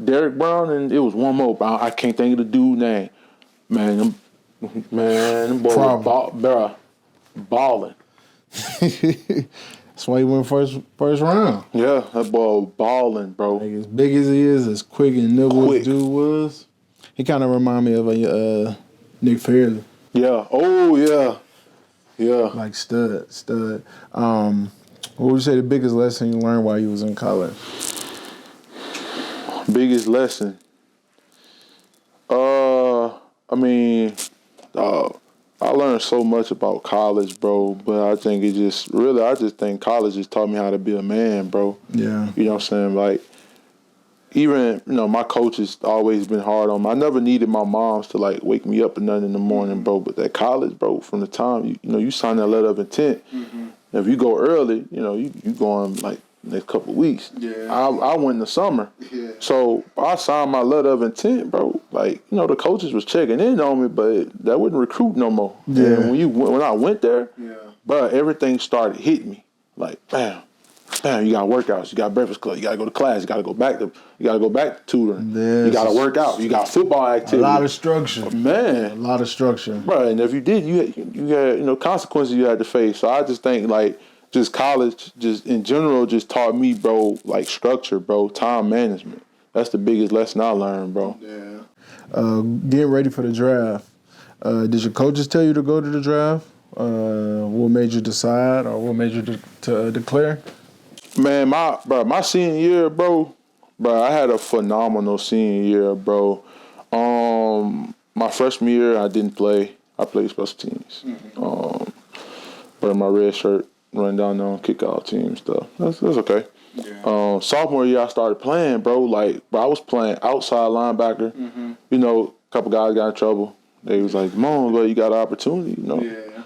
Derek Brown, and it was one more. I can't think of the dude's name. Man, them boys were balling. That's why he went first round. Yeah, that boy balling, bro. Like, as big as he is, as quick and nimble as dude was, he kind of remind me of Nick Fairley. Yeah. Oh, yeah. Yeah. Like stud. What would you say the biggest lesson you learned while you was in college? Biggest lesson? I learned so much about college, bro, but I think I just think college just taught me how to be a man, bro. Yeah. You know what I'm saying? Like, even, my coach has always been hard on me. I never needed my moms to, like, wake me up or nothing in the morning, bro. But at college, bro, from the time, you sign that letter of intent, if you go early, you going, like, next couple of weeks. Yeah. I went in the summer. Yeah. So I signed my letter of intent, bro. Like, the coaches was checking in on me, but that wouldn't recruit no more. Yeah. And when I went there, yeah, bro, everything started hitting me. Like, bam, you got workouts, you got breakfast club, you gotta go to class, you gotta go back to tutoring. You gotta work out, you got football activity. A lot of structure. Man. A lot of structure. Bro, and if you did, you had consequences you had to face. So I just think, like, just college, just in general, just taught me, bro, like, structure, bro, time management. That's the biggest lesson I learned, bro. Yeah. Getting ready for the draft. Did your coaches tell you to go to the draft? What made you decide, or what made you to declare? Man, my senior year, bro, I had a phenomenal senior year, bro. My freshman year, I didn't play. I played special teams. Wearing my red shirt, running down there on kickoff team stuff. That's okay. Yeah. Sophomore year, I started playing, bro. Like, I was playing outside linebacker. A couple guys got in trouble. They was like, "Damone, bro, you got an opportunity." Yeah.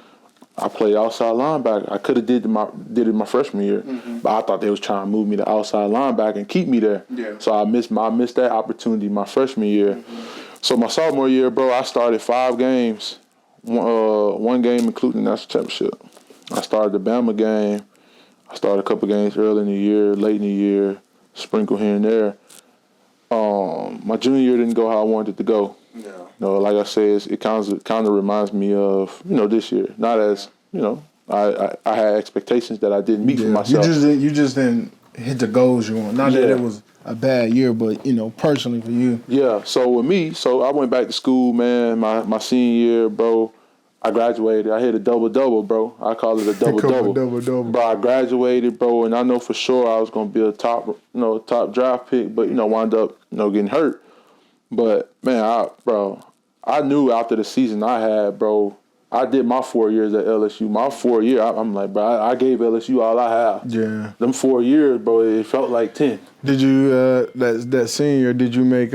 I played outside linebacker. I could have did it my freshman year, but I thought they was trying to move me to outside linebacker and keep me there. Yeah. So I missed that opportunity my freshman year. So my sophomore year, bro, I started 5 games, one game including the national championship. I started the Bama game. I started a couple games early in the year, late in the year, sprinkle here and there. My junior year didn't go how I wanted it to go. Yeah. Like I said, it kind of reminds me of this year. Not as I had expectations that I didn't meet for myself. You just didn't hit the goals you want. Not that it was a bad year, but personally for you. Yeah. So with me, I went back to school, man. My senior year, bro. I graduated. I hit a double-double, bro. I call it a double-double. Bro, I graduated, bro, and I know for sure I was going to be a top draft pick, but, wound up, getting hurt. But, man, I knew after the season I had, bro, I did my 4 years at LSU. My 4 year, I'm like, bro, I gave LSU all I have. Yeah. Them 4 years, bro, it felt like 10. Did you, that senior, did you make,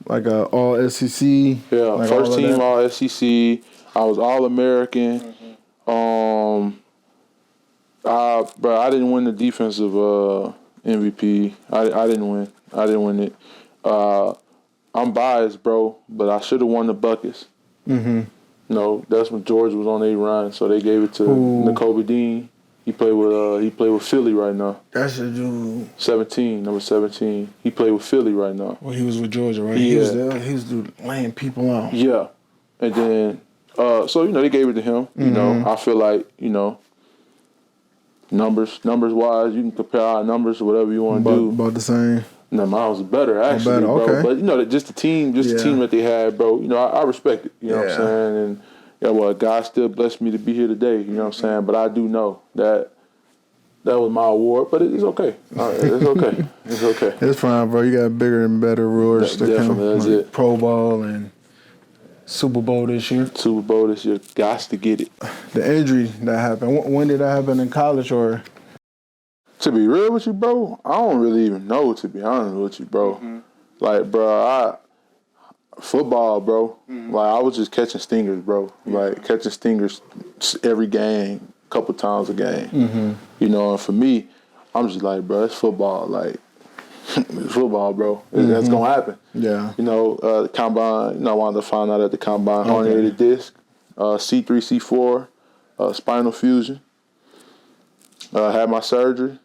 like a all-SEC? Yeah, like first team all-SEC. I was All-American. I didn't win the defensive MVP. I didn't win it. I'm biased, bro, but I should have won the buckets. That's when Georgia was on a run, so they gave it to Nakobe Dean. He played with Philly right now. That's a dude. 17, number 17. He played with Philly right now. Well, he was with Georgia, right? Yeah. He was laying people out. Yeah. And then, so, they gave it to him. You know, I feel like, numbers wise, you can compare our numbers, whatever you want to do. About the same. No, mine was better, actually, bro. Okay. But, just the team that they had, bro, I respect it. You know what I'm saying? And, God still blessed me to be here today. You know what I'm saying? But I do know that was my award, but it's okay. It's okay. It's okay. It's fine, bro. You got bigger and better awards to come. That's it. Pro Bowl and Super Bowl this year. Super Bowl this year. Gots to get it. The injury that happened. When did that happen in college or? To be real with you, bro, I don't really even know, to be honest with you, bro. Like, bro, football, bro. Like, I was just catching stingers, bro. Like, catching stingers every game, a couple times a game. And for me, I'm just like, bro, it's football. Like, it's football, bro. That's going to happen. Yeah. The combine, I wanted to find out at the combine, herniated disc, C3, C4, spinal fusion. Had my surgery.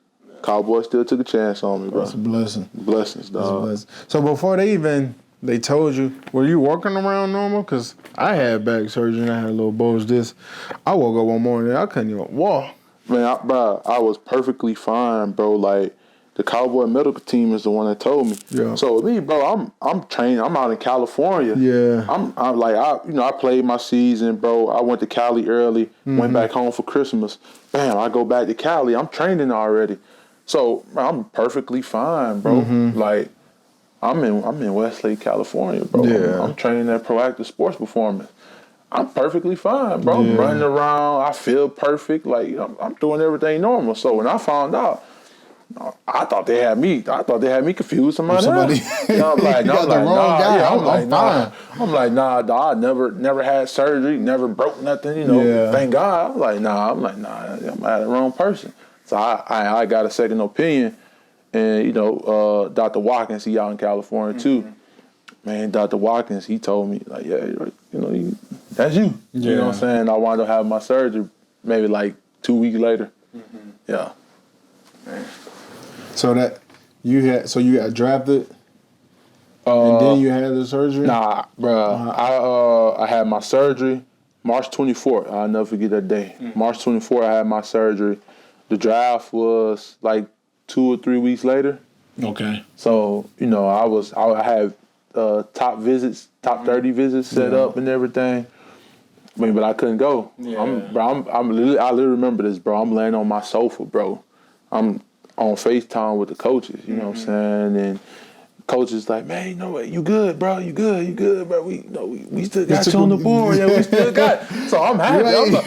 Cowboys still took a chance on me, bro. That's a blessing. Blessings, dog. So before they told you, were you walking around normal? Because I had back surgery and I had a little bulge disc. I woke up one morning, I couldn't even walk. Man, I was perfectly fine, bro. Like, the Cowboy medical team is the one that told me. Yeah. So with me, bro, I'm trained. I'm out in California. Yeah. I played my season, bro. I went to Cali early, went back home for Christmas. Bam, I go back to Cali. I'm training already. So I'm perfectly fine, bro. Like, I'm in Westlake, California, bro. Yeah. I'm training at Proactive Sports Performance. I'm perfectly fine, bro. I'm running around. I feel perfect. Like, I'm doing everything normal. So when I found out, I thought they had me confused with somebody else. I'm like, nah. I'm like, nah, dog. I never had surgery, never broke nothing. Thank God. I'm like, nah. I had the wrong person. So I got a second opinion, and Dr. Watkins, he out in California too. Man, Dr. Watkins, he told me like, that's you. Yeah. You know what I'm saying? I wound up having my surgery maybe like 2 weeks later. Yeah. So you got drafted, and then you had the surgery. Nah, bro. I had my surgery March 24th. I'll never forget that day. March 24th, I had my surgery. The draft was like 2 or 3 weeks later. Okay. So I had top 30 visits set up and everything. But I couldn't go. Yeah. I literally remember this, bro. I'm laying on my sofa, bro. I'm on FaceTime with the coaches, you know what I'm saying? And coaches like, man, you good, bro. You good, bro. We still got you on the board. Yeah, we still got it. So I'm happy. I'm like,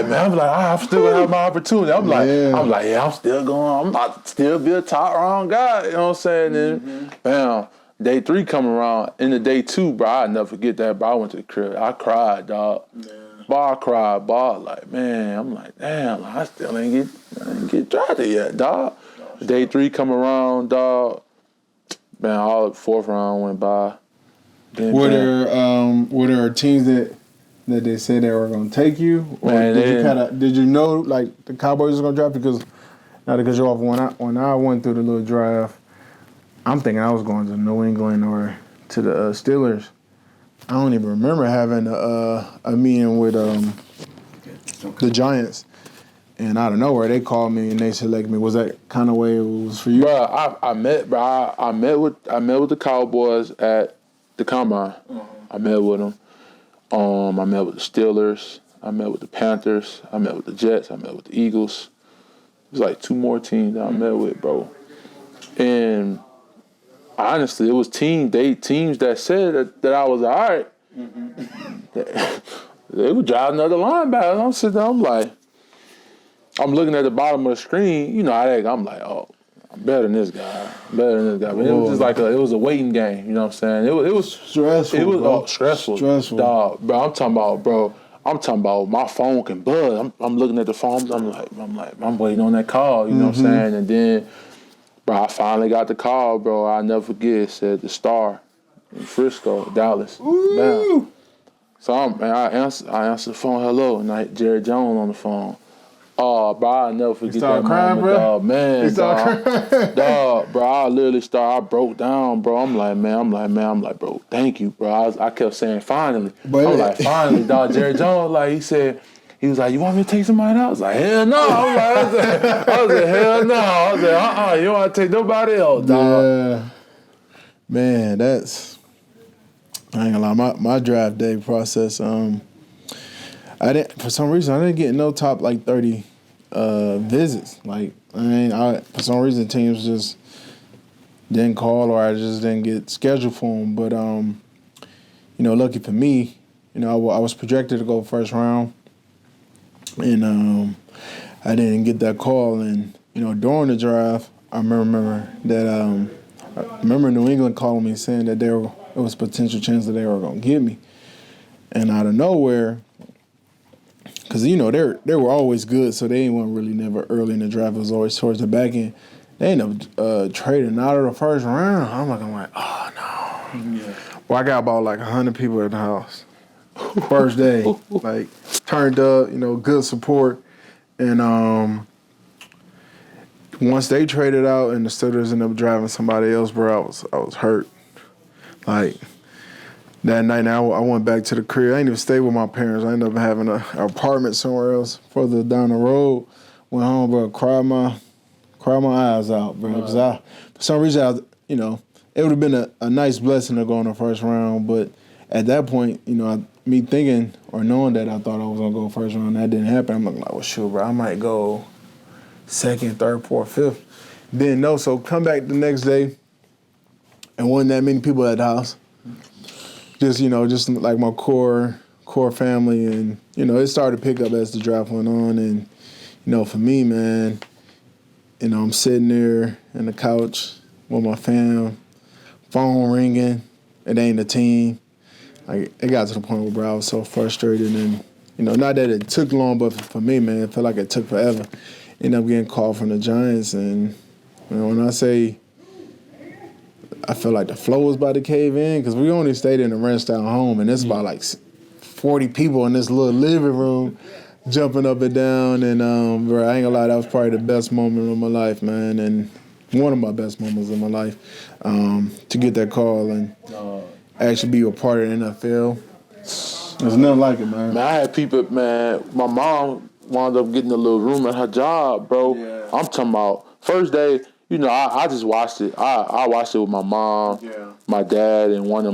I'm still gonna have my opportunity. I'm still going. I'm about to still be a top round guy. You know what I'm saying? And bam, day 3 come around. In the day 2, bro, I'll never forget that, bro. I went to the crib. I cried, dog. Yeah. I cried, like, man, I'm like, damn, I still ain't get drafted yet, dog. Day 3 come around, dog. Man, all the 4th round went by. Were there teams that they said they were gonna take you, or did you know like the Cowboys was gonna draft you? Because not to cut you off, when I went through the little draft, I'm thinking I was going to New England or to the Steelers. I don't even remember having a meeting with the Giants. And out of nowhere, they called me and they selected me. Was that kind of way it was for you? Bro, I met with the Cowboys at the combine. I met with them. I met with the Steelers. I met with the Panthers. I met with the Jets. I met with the Eagles. It was like 2 more teams that I met with, bro. And honestly, it was teams that said that I was all right. They would drive another linebacker. I'm sitting there, I'm looking at the bottom of the screen. I'm like, oh, I'm better than this guy. But it was just like it was a waiting game. You know what I'm saying? It was stressful. It was stressful. Dog, bro. I'm talking about my phone can buzz. I'm looking at the phone. I'm waiting on that call. You know what I'm saying? And then, bro, I finally got the call, bro. I'll never forget. It said the Star in Frisco, Dallas. Man. So I answered the phone, hello, and I hit Jerry Jones on the phone. Oh, bro, I'll never forget that crying, moment, bro? dog. Man, You start crying? dog, bro, I broke down, bro. I'm like, bro, thank you, bro. I kept saying, finally. But I'm like, finally, dog. Jerry Jones, like, he was like, you want me to take somebody else? I was like, hell no. I was like, hell no. I was like, you don't want to take nobody else, dog. Yeah. Man, I ain't gonna lie, my draft day process, for some reason, I didn't get no top, 30 visits. Like, for some reason, teams just didn't call or I just didn't get scheduled for them. But, lucky for me, I was projected to go first round. And I didn't get that call. And, during the draft, I remember that New England calling me saying that there was potential chance that they were going to get me. And out of nowhere, because, they were always good, so they weren't really never early in the draft. It was always towards the back end. They ended up trading out of the first round. I'm like, oh, no. Yeah. Well, I got about 100 people at the house. First day, turned up, good support. And once they traded out and the Steelers ended up driving somebody else, bro, I was hurt. That night, now I went back to the crib. I ain't even stay with my parents. I ended up having an apartment somewhere else further down the road. Went home, bro, cried my eyes out, bro. Because for some reason, it would have been a nice blessing to go in the first round. But at that point, me thinking or knowing that I thought I was going to go first round, that didn't happen. I'm like, well, shoot, bro, I might go second, third, fourth, fifth. Didn't know. So come back the next day, and wasn't that many people at the house. Just like my core family, and it started to pick up as the draft went on, and for me, man, I'm sitting there on the couch with my fam, phone ringing, it ain't a team. It got to the point where, bro, I was so frustrated, and not that it took long, but for me, man, it felt like it took forever. Ended up getting called from the Giants, and when I say I felt like the flow was about to cave in because we only stayed in a ranch-style home, and it's about 40 people in this little living room jumping up and down. And, bro, I ain't gonna lie, that was probably the best moment of my life, man, and one of my best moments of my life to get that call and actually be a part of the NFL. There's nothing like it, man. Man, I had people, man, my mom wound up getting a little room at her job, bro. Yeah. I'm talking about first day, I just watched it. I watched it with my mom, my dad, and one of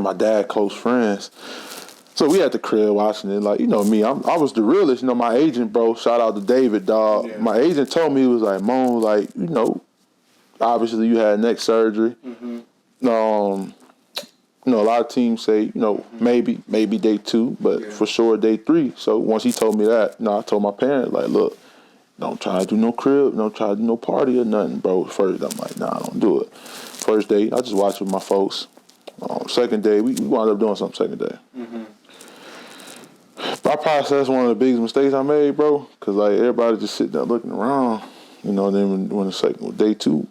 my dad close friends. So we at the crib watching it. Me, I was the realest. My agent, bro, shout out to David, dog. Yeah. My agent told me, he was like, Moan, obviously you had neck surgery. Mm-hmm. A lot of teams say, maybe day 2, but for sure day 3. So once he told me that, I told my parents, look, don't try to do no crib, don't try to do no party or nothing, bro. First, I'm like, nah, don't do it. First day, I just watched with my folks. Second day, we wound up doing something second day. Mm-hmm. My process, one of the biggest mistakes I made, bro, because everybody just sitting there looking around. Then when the second day 2,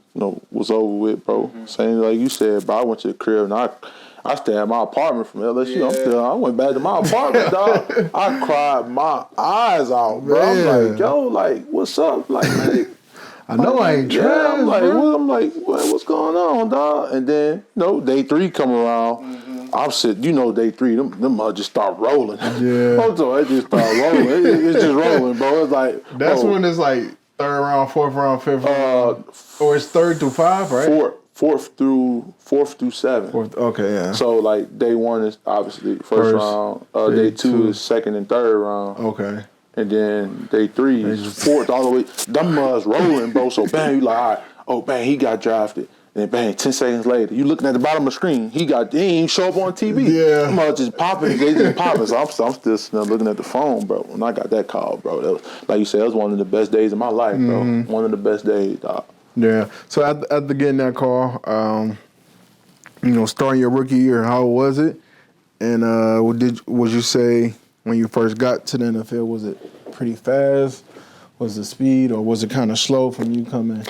was over with, bro. Mm-hmm. Same like you said, bro. I went to the crib and I stayed at my apartment from LSU. Yeah. I went back to my apartment, dog. I cried my eyes out, bro. Man. I'm like, yo, what's up? Man. I know I ain't trash, I'm like, what's going on, dog? And then, day 3 come around. Mm-hmm. I'm sitting, day 3, them just start rolling. Yeah. It just start rolling. It's just rolling, bro. It's like that's when it's third round, fourth round, fifth round, or it's 3rd through 5, right? Fourth through 7. Okay, yeah. So day 1 is obviously first round. Day 2 is second and third round. Okay. And then day 3 is fourth all the way. Them mud's rolling, bro. So bang, you like, all right. Oh, bang, he got drafted. And then bang, 10 seconds later, you looking at the bottom of the screen. He ain't even show up on TV. Yeah. Them mud's just popping. They just popping. So I'm still sitting there looking at the phone, bro. When I got that call, bro, that was, like you said, that was one of the best days of my life, bro. Mm-hmm. One of the best days, dog. Yeah. So after getting that call, starting your rookie year, how was it? And would you say when you first got to the NFL, was it pretty fast? Was it speed, or was it kind of slow from you coming?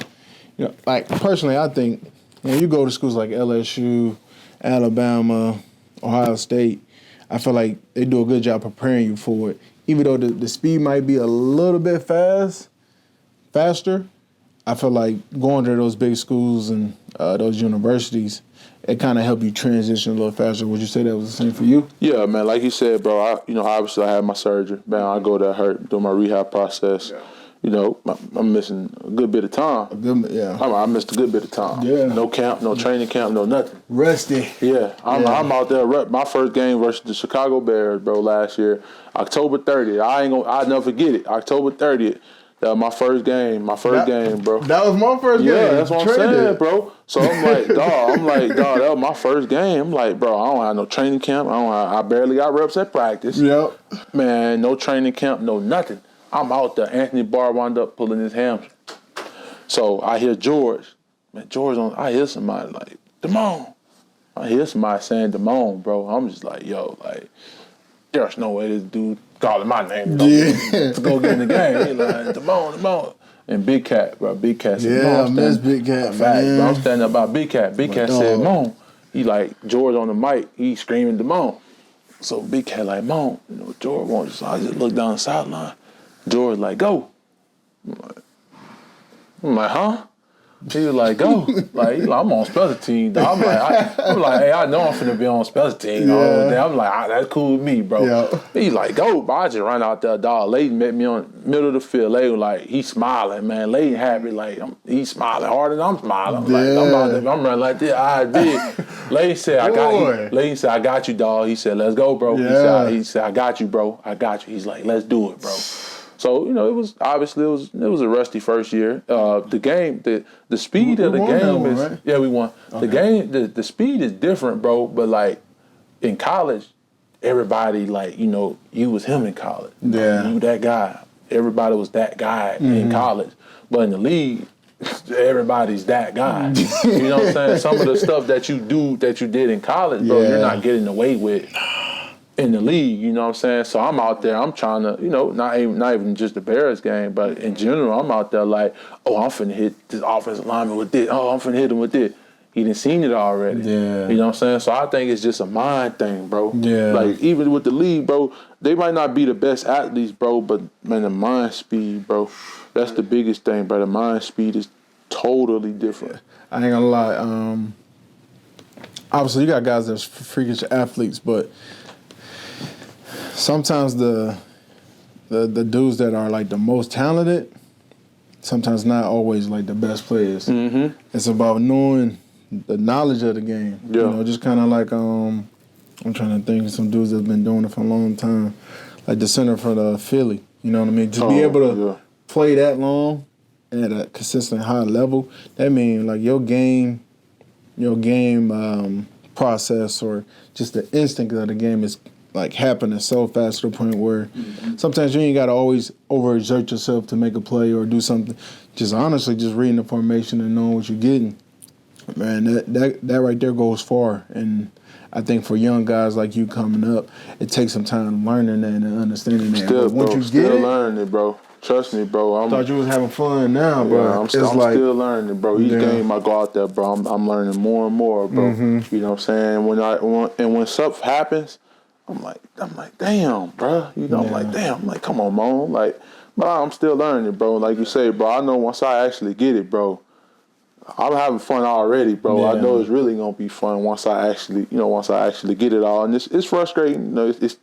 Personally, I think you go to schools like LSU, Alabama, Ohio State, I feel like they do a good job preparing you for it. even though the speed might be a little bit faster, I feel like going to those big schools and those universities, it kind of help you transition a little faster. Would you say that was the same for you? Yeah, man. Like you said, bro. Obviously I had my surgery. Man, I go there hurt, do my rehab process. Yeah. I'm missing a good bit of time. I missed a good bit of time. Yeah. No camp, no training camp, no nothing. Rusty. Yeah. I'm out there. My first game versus the Chicago Bears, bro, last year, October 30th. I'll never forget it. October 30th. That was my first game. Bro. That was my first game. Yeah, that's what I'm saying, bro. So I'm like, dog, that was my first game. I'm like, bro, I don't have no training camp. I barely got reps at practice. Yep. Man, no training camp, no nothing. I'm out there. Anthony Barr wound up pulling his hamstring. So I hear George. Man, I hear somebody like, Damone. I hear somebody saying Damone, bro. I'm just like, yo, like, there's no way this dude calling my name to go get in the game. He like, Damone. And Big Cat, bro. Big Cat said, yeah, I miss Big Cat, man. Bro, I'm standing up by Big Cat. Big Cat said, Damone. He like, George on the mic. He screaming Damone. So Big Cat like, Damone, George wants. So I just look down the sideline. George like, go. I'm like, huh? He was like, go. I'm on special teams. I'm like, hey, I know I'm finna be on special teams. Yeah. I'm like, that's cool with me, bro. Yeah. He like, go. But I just run out there, dog. Layton met me on middle of the field. Layton like, he's smiling, man. Layton happy, like, he's smiling harder than I'm smiling. I'm running like this. I did. Layton said, I got you, dog. He said, let's go, bro. Yeah. He said, I got you, bro. I got you. He's like, let's do it, bro. So, it was a rusty first year. The game, the speed of the game is, right? Yeah, we won. Okay. The game, the speed is different, bro. But like in college, everybody like, you was him in college. Yeah. You that guy. Everybody was that guy in college. But in the league, everybody's that guy. You know what I'm saying? Some of the stuff that you did in college, bro, you're not getting away with in the league, you know what I'm saying? So I'm out there, I'm trying to, not even just the Bears game, but in general, I'm out there like, I'm finna hit this offensive lineman with this. I'm finna hit him with this. He done seen it already. Yeah. You know what I'm saying? So I think it's just a mind thing, bro. Yeah. Like, even with the league, bro, they might not be the best athletes, bro, but, man, the mind speed, bro, that's the biggest thing, bro. The mind speed is totally different. I ain't gonna lie. Obviously, you got guys that's freakish athletes, but sometimes the dudes that are like the most talented, sometimes not always like the best players. Mm-hmm. It's about knowing the knowledge of the game. Yeah. Just kind of like I'm trying to think of some dudes that've been doing it for a long time, like the center for the Philly. You know what I mean? Just be able to play that long at a consistent high level. That means like your game process or just the instinct of the game is like happening so fast to the point where sometimes you ain't got to always overexert yourself to make a play or do something. Just honestly, just reading the formation and knowing what you're getting, man, that right there goes far. And I think for young guys like you coming up, it takes some time learning that and understanding that. Still, once bro, you still get it, learning it, bro. Trust me, bro. I thought you was having fun now, bro. Yeah, I'm still learning, bro. Each game I go out there, bro, I'm learning more and more, bro. Mm-hmm. You know what I'm saying? When stuff happens, I'm like, damn, bro. I'm like, damn. I'm like, come on, man. Like, but I'm still learning, bro. Like you say, bro, I know once I actually get it, bro, I'm having fun already, bro. Yeah. I know it's really gonna be fun once I actually get it all. And it's frustrating. It's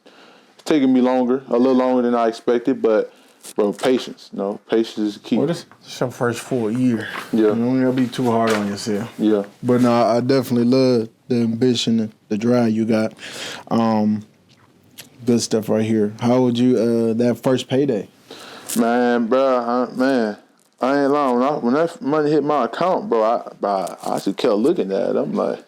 taking me a little longer than I expected, but bro, patience. Patience is key. Well, this is your first full year. Yeah. You don't gotta be too hard on yourself. Yeah. But no, I definitely love the ambition, the drive you got. Good stuff right here. How would you that first payday? Man, bro, I ain't lying. When that money hit my account, bro, I just kept looking at it. I'm like,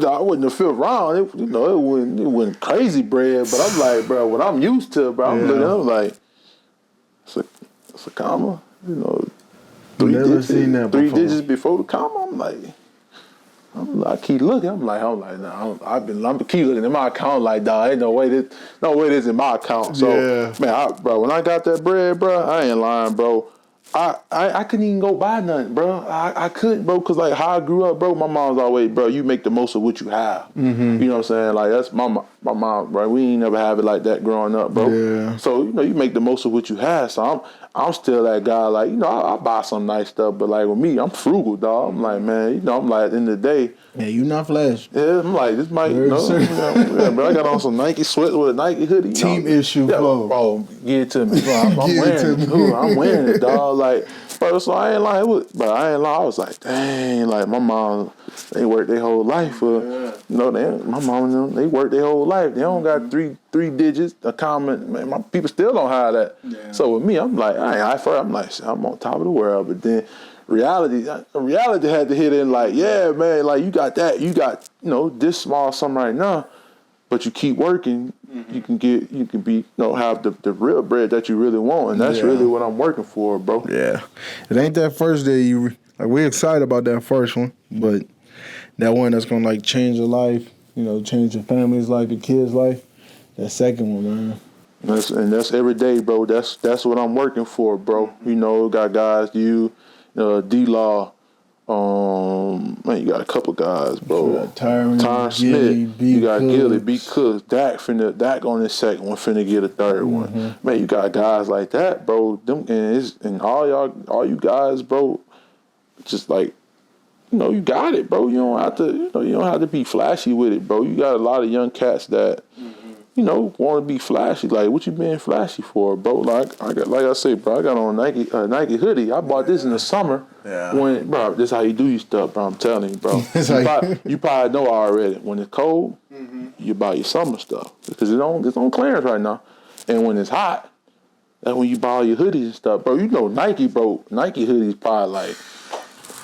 I wouldn't have felt wrong. It wasn't crazy bread, but I'm like, bro, what I'm used to, bro. I'm looking, I'm like, it's a comma, three digits before the comma. I keep looking. I'm like, nah, I'm keep looking at my account. Like, dog, ain't no way this in my account. So, man, bro, when I got that bread, bro, I ain't lying, bro. I couldn't even go buy nothing, bro. I couldn't, bro, because like how I grew up, bro, my mom's always, bro, you make the most of what you have. Mm-hmm. You know what I'm saying? Like that's my mom, bro, we ain't never have it like that growing up, bro. Yeah. So, you make the most of what you have. So I'm still that guy, like, I buy some nice stuff, but like with me, I'm frugal, dog. I'm like, man, I'm like, at the end of the day, Yeah, you not flash. yeah, I'm like, this might, Very serious. yeah, bro, I got on some Nike sweats with a Nike hoodie. Team issue flow. Bro, give it to me. Bro, I'm Give it wearing to it. me. Dude, I'm wearing it, dog. Like, bro, so I ain't lying. But I ain't lying. I was like, dang, like my mom, they worked their whole life for, my mom and them, they worked their whole life. They don't got three digits, a comment. Man, my people still don't have that. Yeah. So with me, I'm like, I'm like, I'm on top of the world. But then reality had to hit in like, yeah, man, like you got that. You got, this small something right now. But you keep working, you can be, have the real bread that you really want, and that's really what I'm working for, bro. Yeah, it ain't that first day we excited about that first one, but that one that's gonna like change your life, change your family's life, your kids' life. That second one, man. That's every day, bro. That's what I'm working for, bro. Got guys, D-Law. Man, you got a couple guys, bro. Tyron Smith. You got Gilly, B. Cooks. Dak on this second one finna get a third one. Man, you got guys like that, bro. And all you guys, bro. Just like, you got it, bro. You don't have to be flashy with it, bro. You got a lot of young cats that, want to be flashy. Like, what you being flashy for, bro? Like I say, bro, I got on a Nike hoodie. I bought this in the summer. Yeah. Bro, this how you do your stuff, bro. I'm telling you, bro. You probably know already. When it's cold, you buy your summer stuff because it's on clearance right now. And when it's hot, that's when you buy all your hoodies and stuff, bro. Nike, bro. Nike hoodies probably like.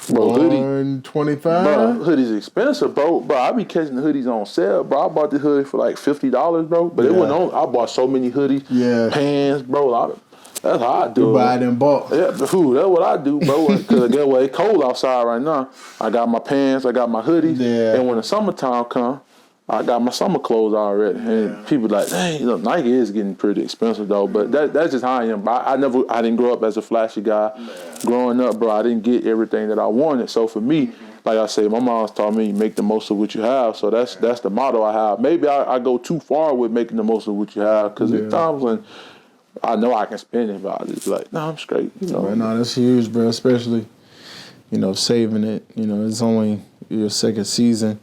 Bro, $125. Bro, hoodies expensive, bro. Bro, I be catching the hoodies on sale, bro. I bought the hoodie for like $50, bro. But it wasn't on. I bought so many hoodies, pants, bro. That's how I do it. You buy it in bulk. Yeah, that's what I do, bro. Because again, it's cold outside right now. I got my pants, I got my hoodies, and when the summertime come, I got my summer clothes already. And people like, dang, Nike is getting pretty expensive though. But that's just how I am. I didn't grow up as a flashy guy. Growing up, bro, I didn't get everything that I wanted. So for me, like I say, my mom's taught me make the most of what you have. So that's the motto I have. Maybe I go too far with making the most of what you have because there's times when I know I can spend it, but I just be like, no, I'm straight. Right, no, that's huge, bro. Especially, saving it. It's only your second season.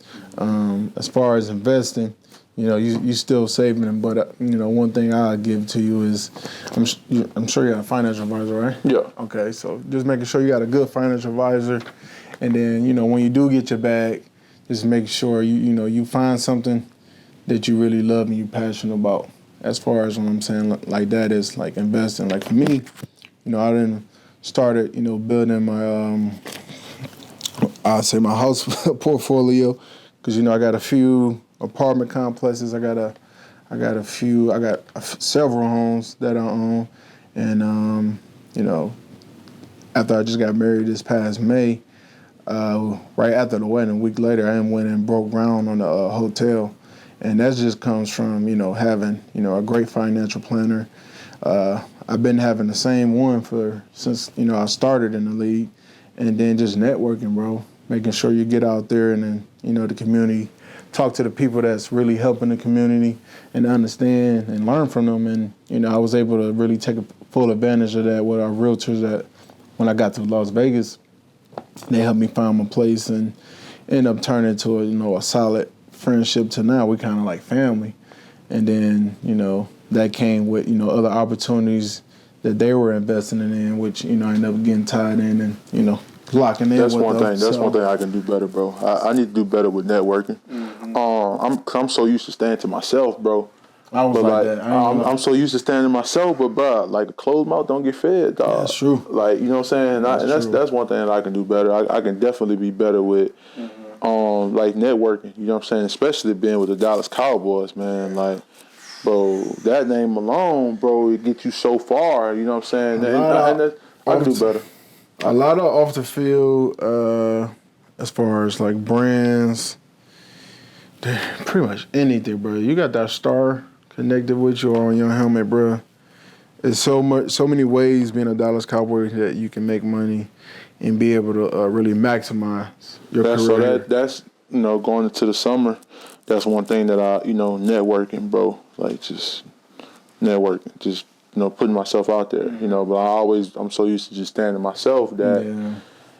As far as investing, you still saving it. But one thing I'll give to you is, I'm sure you got a financial advisor, right? Yeah. Okay, so just making sure you got a good financial advisor, and then when you do get your bag, just make sure you find something that you really love and you're passionate about. As far as what I'm saying, like that is like investing. Like for me, I didn't started, building my my house portfolio, because I got a few apartment complexes. I got several homes that I own, and after I just got married this past May, right after the wedding, a week later, I went and broke ground on a hotel. And that just comes from, having, a great financial planner. I've been having the same one since I started in the league. And then just networking, bro. Making sure you get out there and then, the community, talk to the people that's really helping the community and understand and learn from them. And, I was able to really take a full advantage of that with our realtors that when I got to Las Vegas, they helped me find my place and end up turning to a solid friendship to now. We kind of like family. And then, that came with, other opportunities that they were investing in, which, I ended up getting tied in and, locking in. That's with one them. thing. That's one thing I can do better, bro. I need to do better with networking. I'm so used to staying to myself, bro. I was like that. I'm so used to staying to myself, but bro, like a closed mouth don't get fed, dog. Yeah, that's true. Like, you know what I'm saying? That's one thing that I can do better. I can definitely be better with like networking, you know what I'm saying? Especially being with the Dallas Cowboys, man. Like, bro, that name alone, bro, it gets you so far, you know what I'm saying? I can do better. A lot of off the field, as far as like brands, pretty much anything, bro. You got that star connected with you on your helmet, bro. There's so many ways being a Dallas Cowboy that you can make money and be able to really maximize your career. So that's going into the summer. that's one thing that I, networking, bro. Like just networking, just putting myself out there, But I'm so used to just standing myself that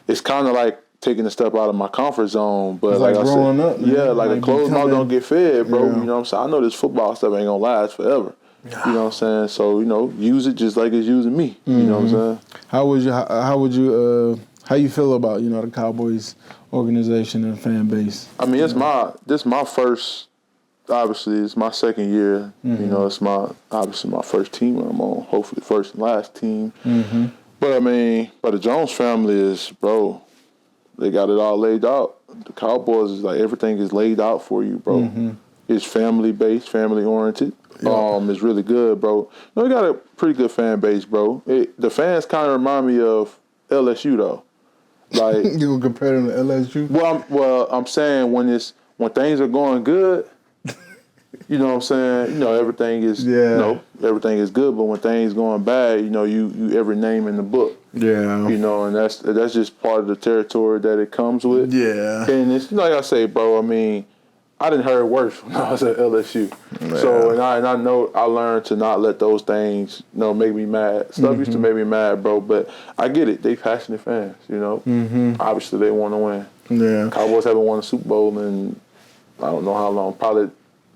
it's kind of like taking a step out of my comfort zone. But it's like growing up, man. Yeah, like a closed mouth don't get fed, bro. Yeah. You know what I'm saying? I know this football stuff ain't gonna last forever. You know what I'm saying? So use it just like it's using me. You know what I'm saying? How you feel about the Cowboys organization and fan base? I mean, this my first. Obviously, it's my second year. It's my first team I'm on. Hopefully, first and last team. But I mean, the Jones family is, bro. They got it all laid out. The Cowboys is like everything is laid out for you, bro. It's family based, family oriented. It's really good, bro. We got a pretty good fan base, bro. The fans kind of remind me of LSU though. Like you gonna compare them to LSU? Well, I'm saying when things are going good. You know what I'm saying? Everything is everything is good, but when things going bad, you every name in the book. Yeah. And that's just part of the territory that it comes with. Yeah. And it's like I say, bro, I mean, I didn't heard worse when I was at LSU. Yeah. So and I know I learned to not let those things, make me mad. Stuff used to make me mad, bro, but I get it. They passionate fans, Obviously they want to win. Yeah. Cowboys haven't won a Super Bowl in I don't know how long, probably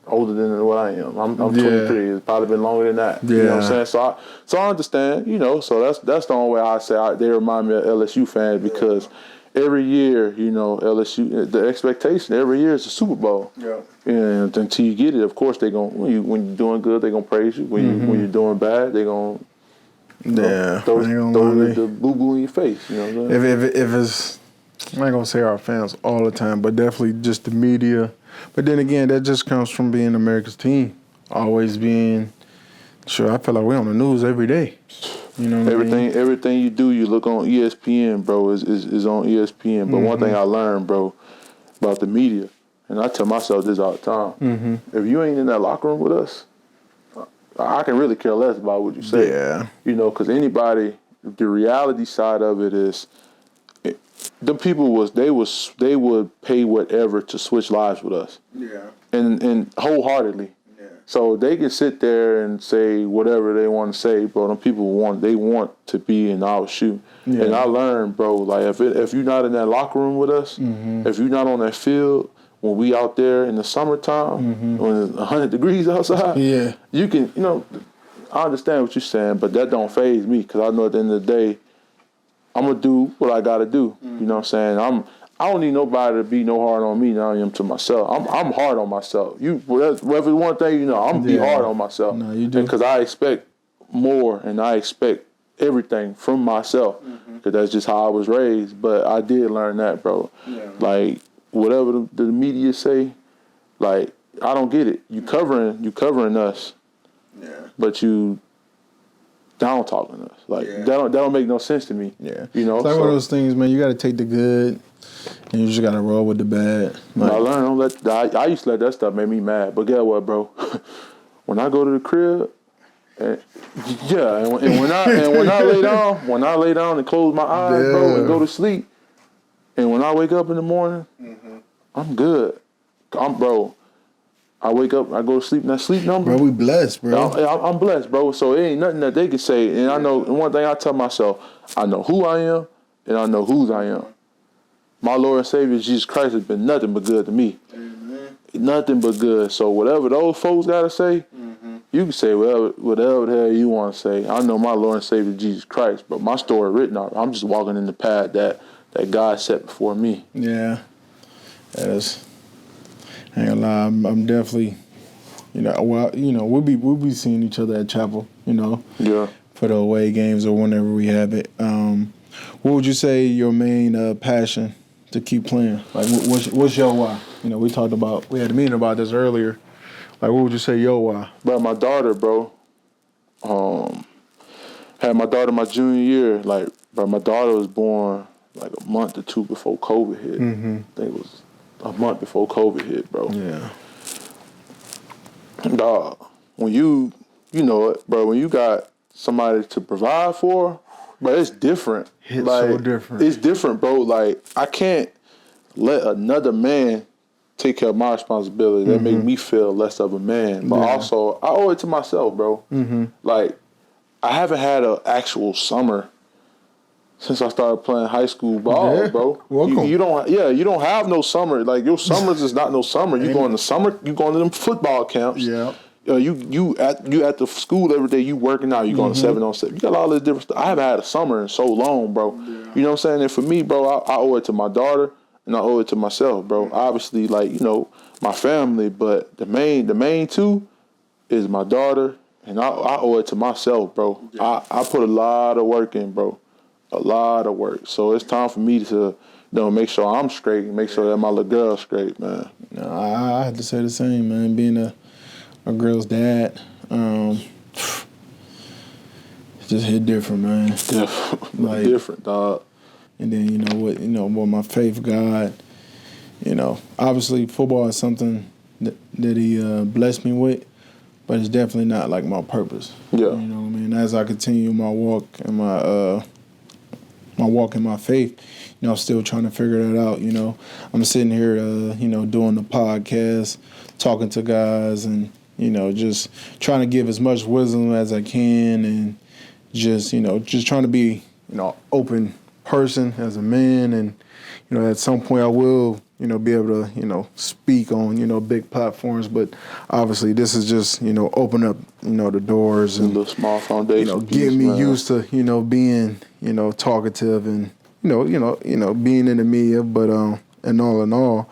older than what I am. I'm 23. It's probably been longer than that. Yeah. You know what I'm saying? So I understand, So that's the only way I say they remind me of LSU fans because every year, LSU, the expectation every year is a Super Bowl. Yeah. And until you get it, of course they going when you're doing good, they gonna praise you. When you're doing bad, they gonna throw the boo boo in your face. You know what I'm saying? If it's, I'm not gonna say our fans all the time, but definitely just the media. But then again, that just comes from being America's team. Always being, I feel like we're on the news every day. You know what I mean? Everything you do, you look on ESPN, bro, is on ESPN. But one thing I learned, bro, about the media, and I tell myself this all the time, if you ain't in that locker room with us, I can really care less about what you say. Yeah. Because anybody, the reality side of it is, the people they would pay whatever to switch lives with us. Yeah. And wholeheartedly. Yeah. So they can sit there and say whatever they want to say, bro. Them people want to be in our shoe. Yeah. And I learned, bro, like if you're not in that locker room with us, if you're not on that field when we out there in the summertime when it's 100 degrees outside, you can, I understand what you're saying, but that don't faze me because I know at the end of the day, I'm going to do what I got to do. You know what I'm saying? I don't need nobody to be no hard on me than I am to myself. I'm hard on myself. Whatever one thing, I'm be hard on myself. No, you do. Because I expect more and I expect everything from myself. Because that's just how I was raised. But I did learn that, bro. Yeah. Like, whatever the media say, like, I don't get it. You covering us. Yeah. But you down talking us. Like that don't make no sense to me. Yeah. It's like one of those things, man, you gotta take the good and you just gotta roll with the bad. Like, I learned I used to let that stuff make me mad. But guess what, bro? When I go to the crib and when I lay down and close my eyes, bro, and go to sleep, and when I wake up in the morning, I'm good. I wake up, I go to sleep, and that sleep number. Bro, we blessed, bro. I'm blessed, bro. So it ain't nothing that they can say. And I know, and one thing I tell myself, I know who I am, and I know whose I am. My Lord and Savior, Jesus Christ, has been nothing but good to me. Amen. Nothing but good. So whatever those folks got to say, you can say whatever the hell you want to say. I know my Lord and Savior, Jesus Christ, but my story written out. I'm just walking in the path that God set before me. Yeah. I ain't gonna lie, I'm definitely, we'll be seeing each other at chapel, for the away games or whenever we have it. What would you say your main passion to keep playing? Like, what's your why? We had a meeting about this earlier. Like, what would you say your why? But my daughter, bro, had my daughter my junior year. Like, bro, my daughter was born like a month or two before COVID hit. I think it was a month before COVID hit, bro. Yeah. Dog, when you know it, bro, when you got somebody to provide for, bro, it's different. It's so different. It's different, bro. Like, I can't let another man take care of my responsibility. That make me feel less of a man. But also, I owe it to myself, bro. Like, I haven't had an actual summer since I started playing high school ball, bro. Welcome. You don't have no summer. Like, your summers is not no summer. You going to them football camps. Yeah. You at the school every day. You working out. You going to 7-on-7. You got all this different stuff. I haven't had a summer in so long, bro. Yeah. You know what I'm saying? And for me, bro, I owe it to my daughter and I owe it to myself, bro. Obviously, like, you know, my family, but the main two is my daughter, and I owe it to myself, bro. Yeah. I put a lot of work in, bro. A lot of work. So it's time for me to, you know, make sure I'm straight and make sure that my little girl's straight, man. No, I have to say the same, man. Being a girl's dad, it just hit different, man. Like, different, dog. And then what my faith, God, obviously football is something that He blessed me with, but it's definitely not like my purpose. Yeah. You know what I mean? As I continue my walk and my walk in my faith, I'm still trying to figure that out. I'm sitting here, doing the podcast, talking to guys, and just trying to give as much wisdom as I can, and just trying to be open person as a man, and at some point I will be able to speak on big platforms, but obviously this is just open up the doors and a little small foundation getting me used to being talkative and being in the media, but and all in all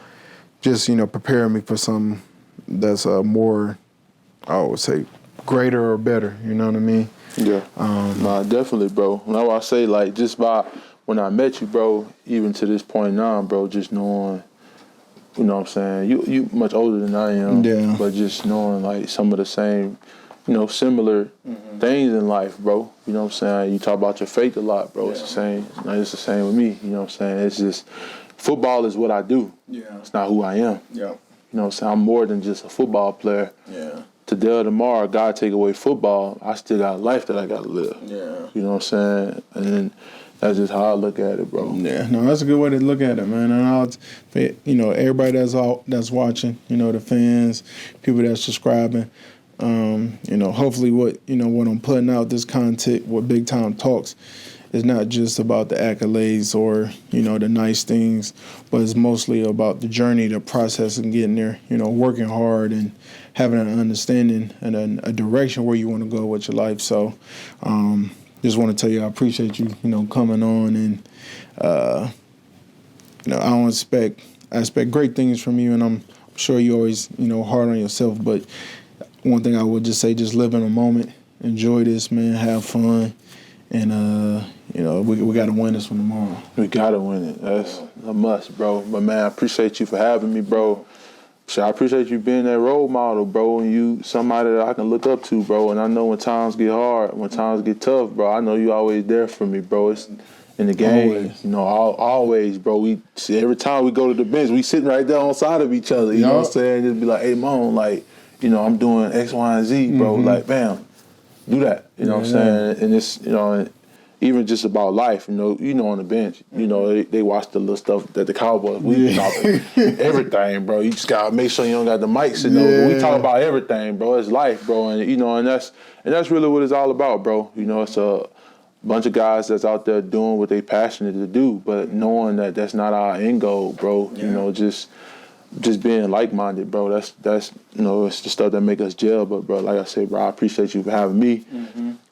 just preparing me for something that's more, I would say, greater or better. You know what I mean? Yeah. Nah, definitely, bro. Now I say, like, just by when I met you, bro, even to this point now, bro, just knowing, you know what I'm saying, you much older than I am, yeah, but just knowing, like, some of the same, similar things in life, bro. You know what I'm saying? You talk about your faith a lot, bro. Yeah. It's the same. Like, it's the same with me. You know what I'm saying? It's just, football is what I do. Yeah. It's not who I am. Yeah. You know what I'm saying? I'm more than just a football player. Yeah. Today or tomorrow, God take away football, I still got a life that I got to live. Yeah. You know what I'm saying? And that's just how I look at it, bro. Yeah, no, that's a good way to look at it, man. And everybody that's watching, the fans, people that's subscribing, hopefully what I'm putting out, this content, what Big Time Talks, is not just about the accolades or the nice things, but it's mostly about the journey, the process, and getting there. Working hard and having an understanding and a direction where you want to go with your life. So, just want to tell you I appreciate you, coming on, and I expect great things from you, and I'm sure you always hard on yourself. But one thing I would just say, just live in a moment, enjoy this, man, have fun. And, we got to win this one tomorrow. We got to win it. That's a must, bro. But, man, I appreciate you for having me, bro. I appreciate you being that role model, bro, and you somebody that I can look up to, bro. And I know when times get hard, when times get tough, bro, I know you always there for me, bro. It's in the game, always, bro. Every time we go to the bench, we sitting right there on side of each other. You know what I'm saying? Just be like, hey, Mom, like, I'm doing X, Y, and Z, bro. Like, bam, do that. You know what I'm saying? And it's, even just about life, on the bench, they watch the little stuff that the Cowboys, we talk everything, bro. You just gotta make sure you don't got the mic sitting over. We talk about everything, bro. It's life, bro, and and that's really what it's all about, bro. It's a bunch of guys that's out there doing what they passionate to do, but knowing that that's not our end goal, bro. Yeah. Just being like-minded, bro. That's it's the stuff that make us gel. But, bro, like I said, bro, I appreciate you for having me.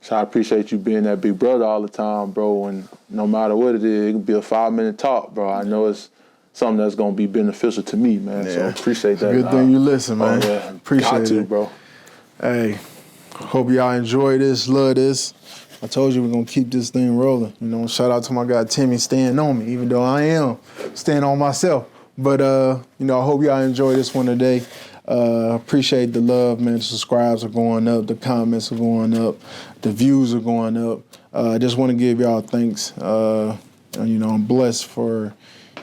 So I appreciate you being that big brother all the time, bro. And no matter what it is, it can be a 5-minute talk, bro. I know it's something that's going to be beneficial to me, man. Yeah. So appreciate that. Good thing you listen, man. Yeah. Appreciate it, bro. Hey, hope y'all enjoy this, love this. I told you we're going to keep this thing rolling. Shout out to my guy Timmy staying on me, even though I am staying on myself. But, I hope y'all enjoy this one today. Appreciate the love, man. The subscribes are going up. The comments are going up. The views are going up. I just want to give y'all thanks. I'm blessed for,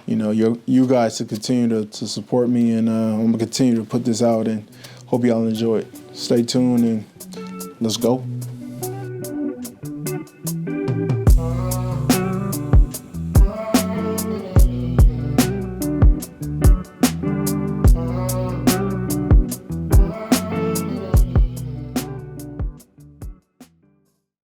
you guys to continue to support me. And I'm going to continue to put this out and hope y'all enjoy it. Stay tuned and let's go.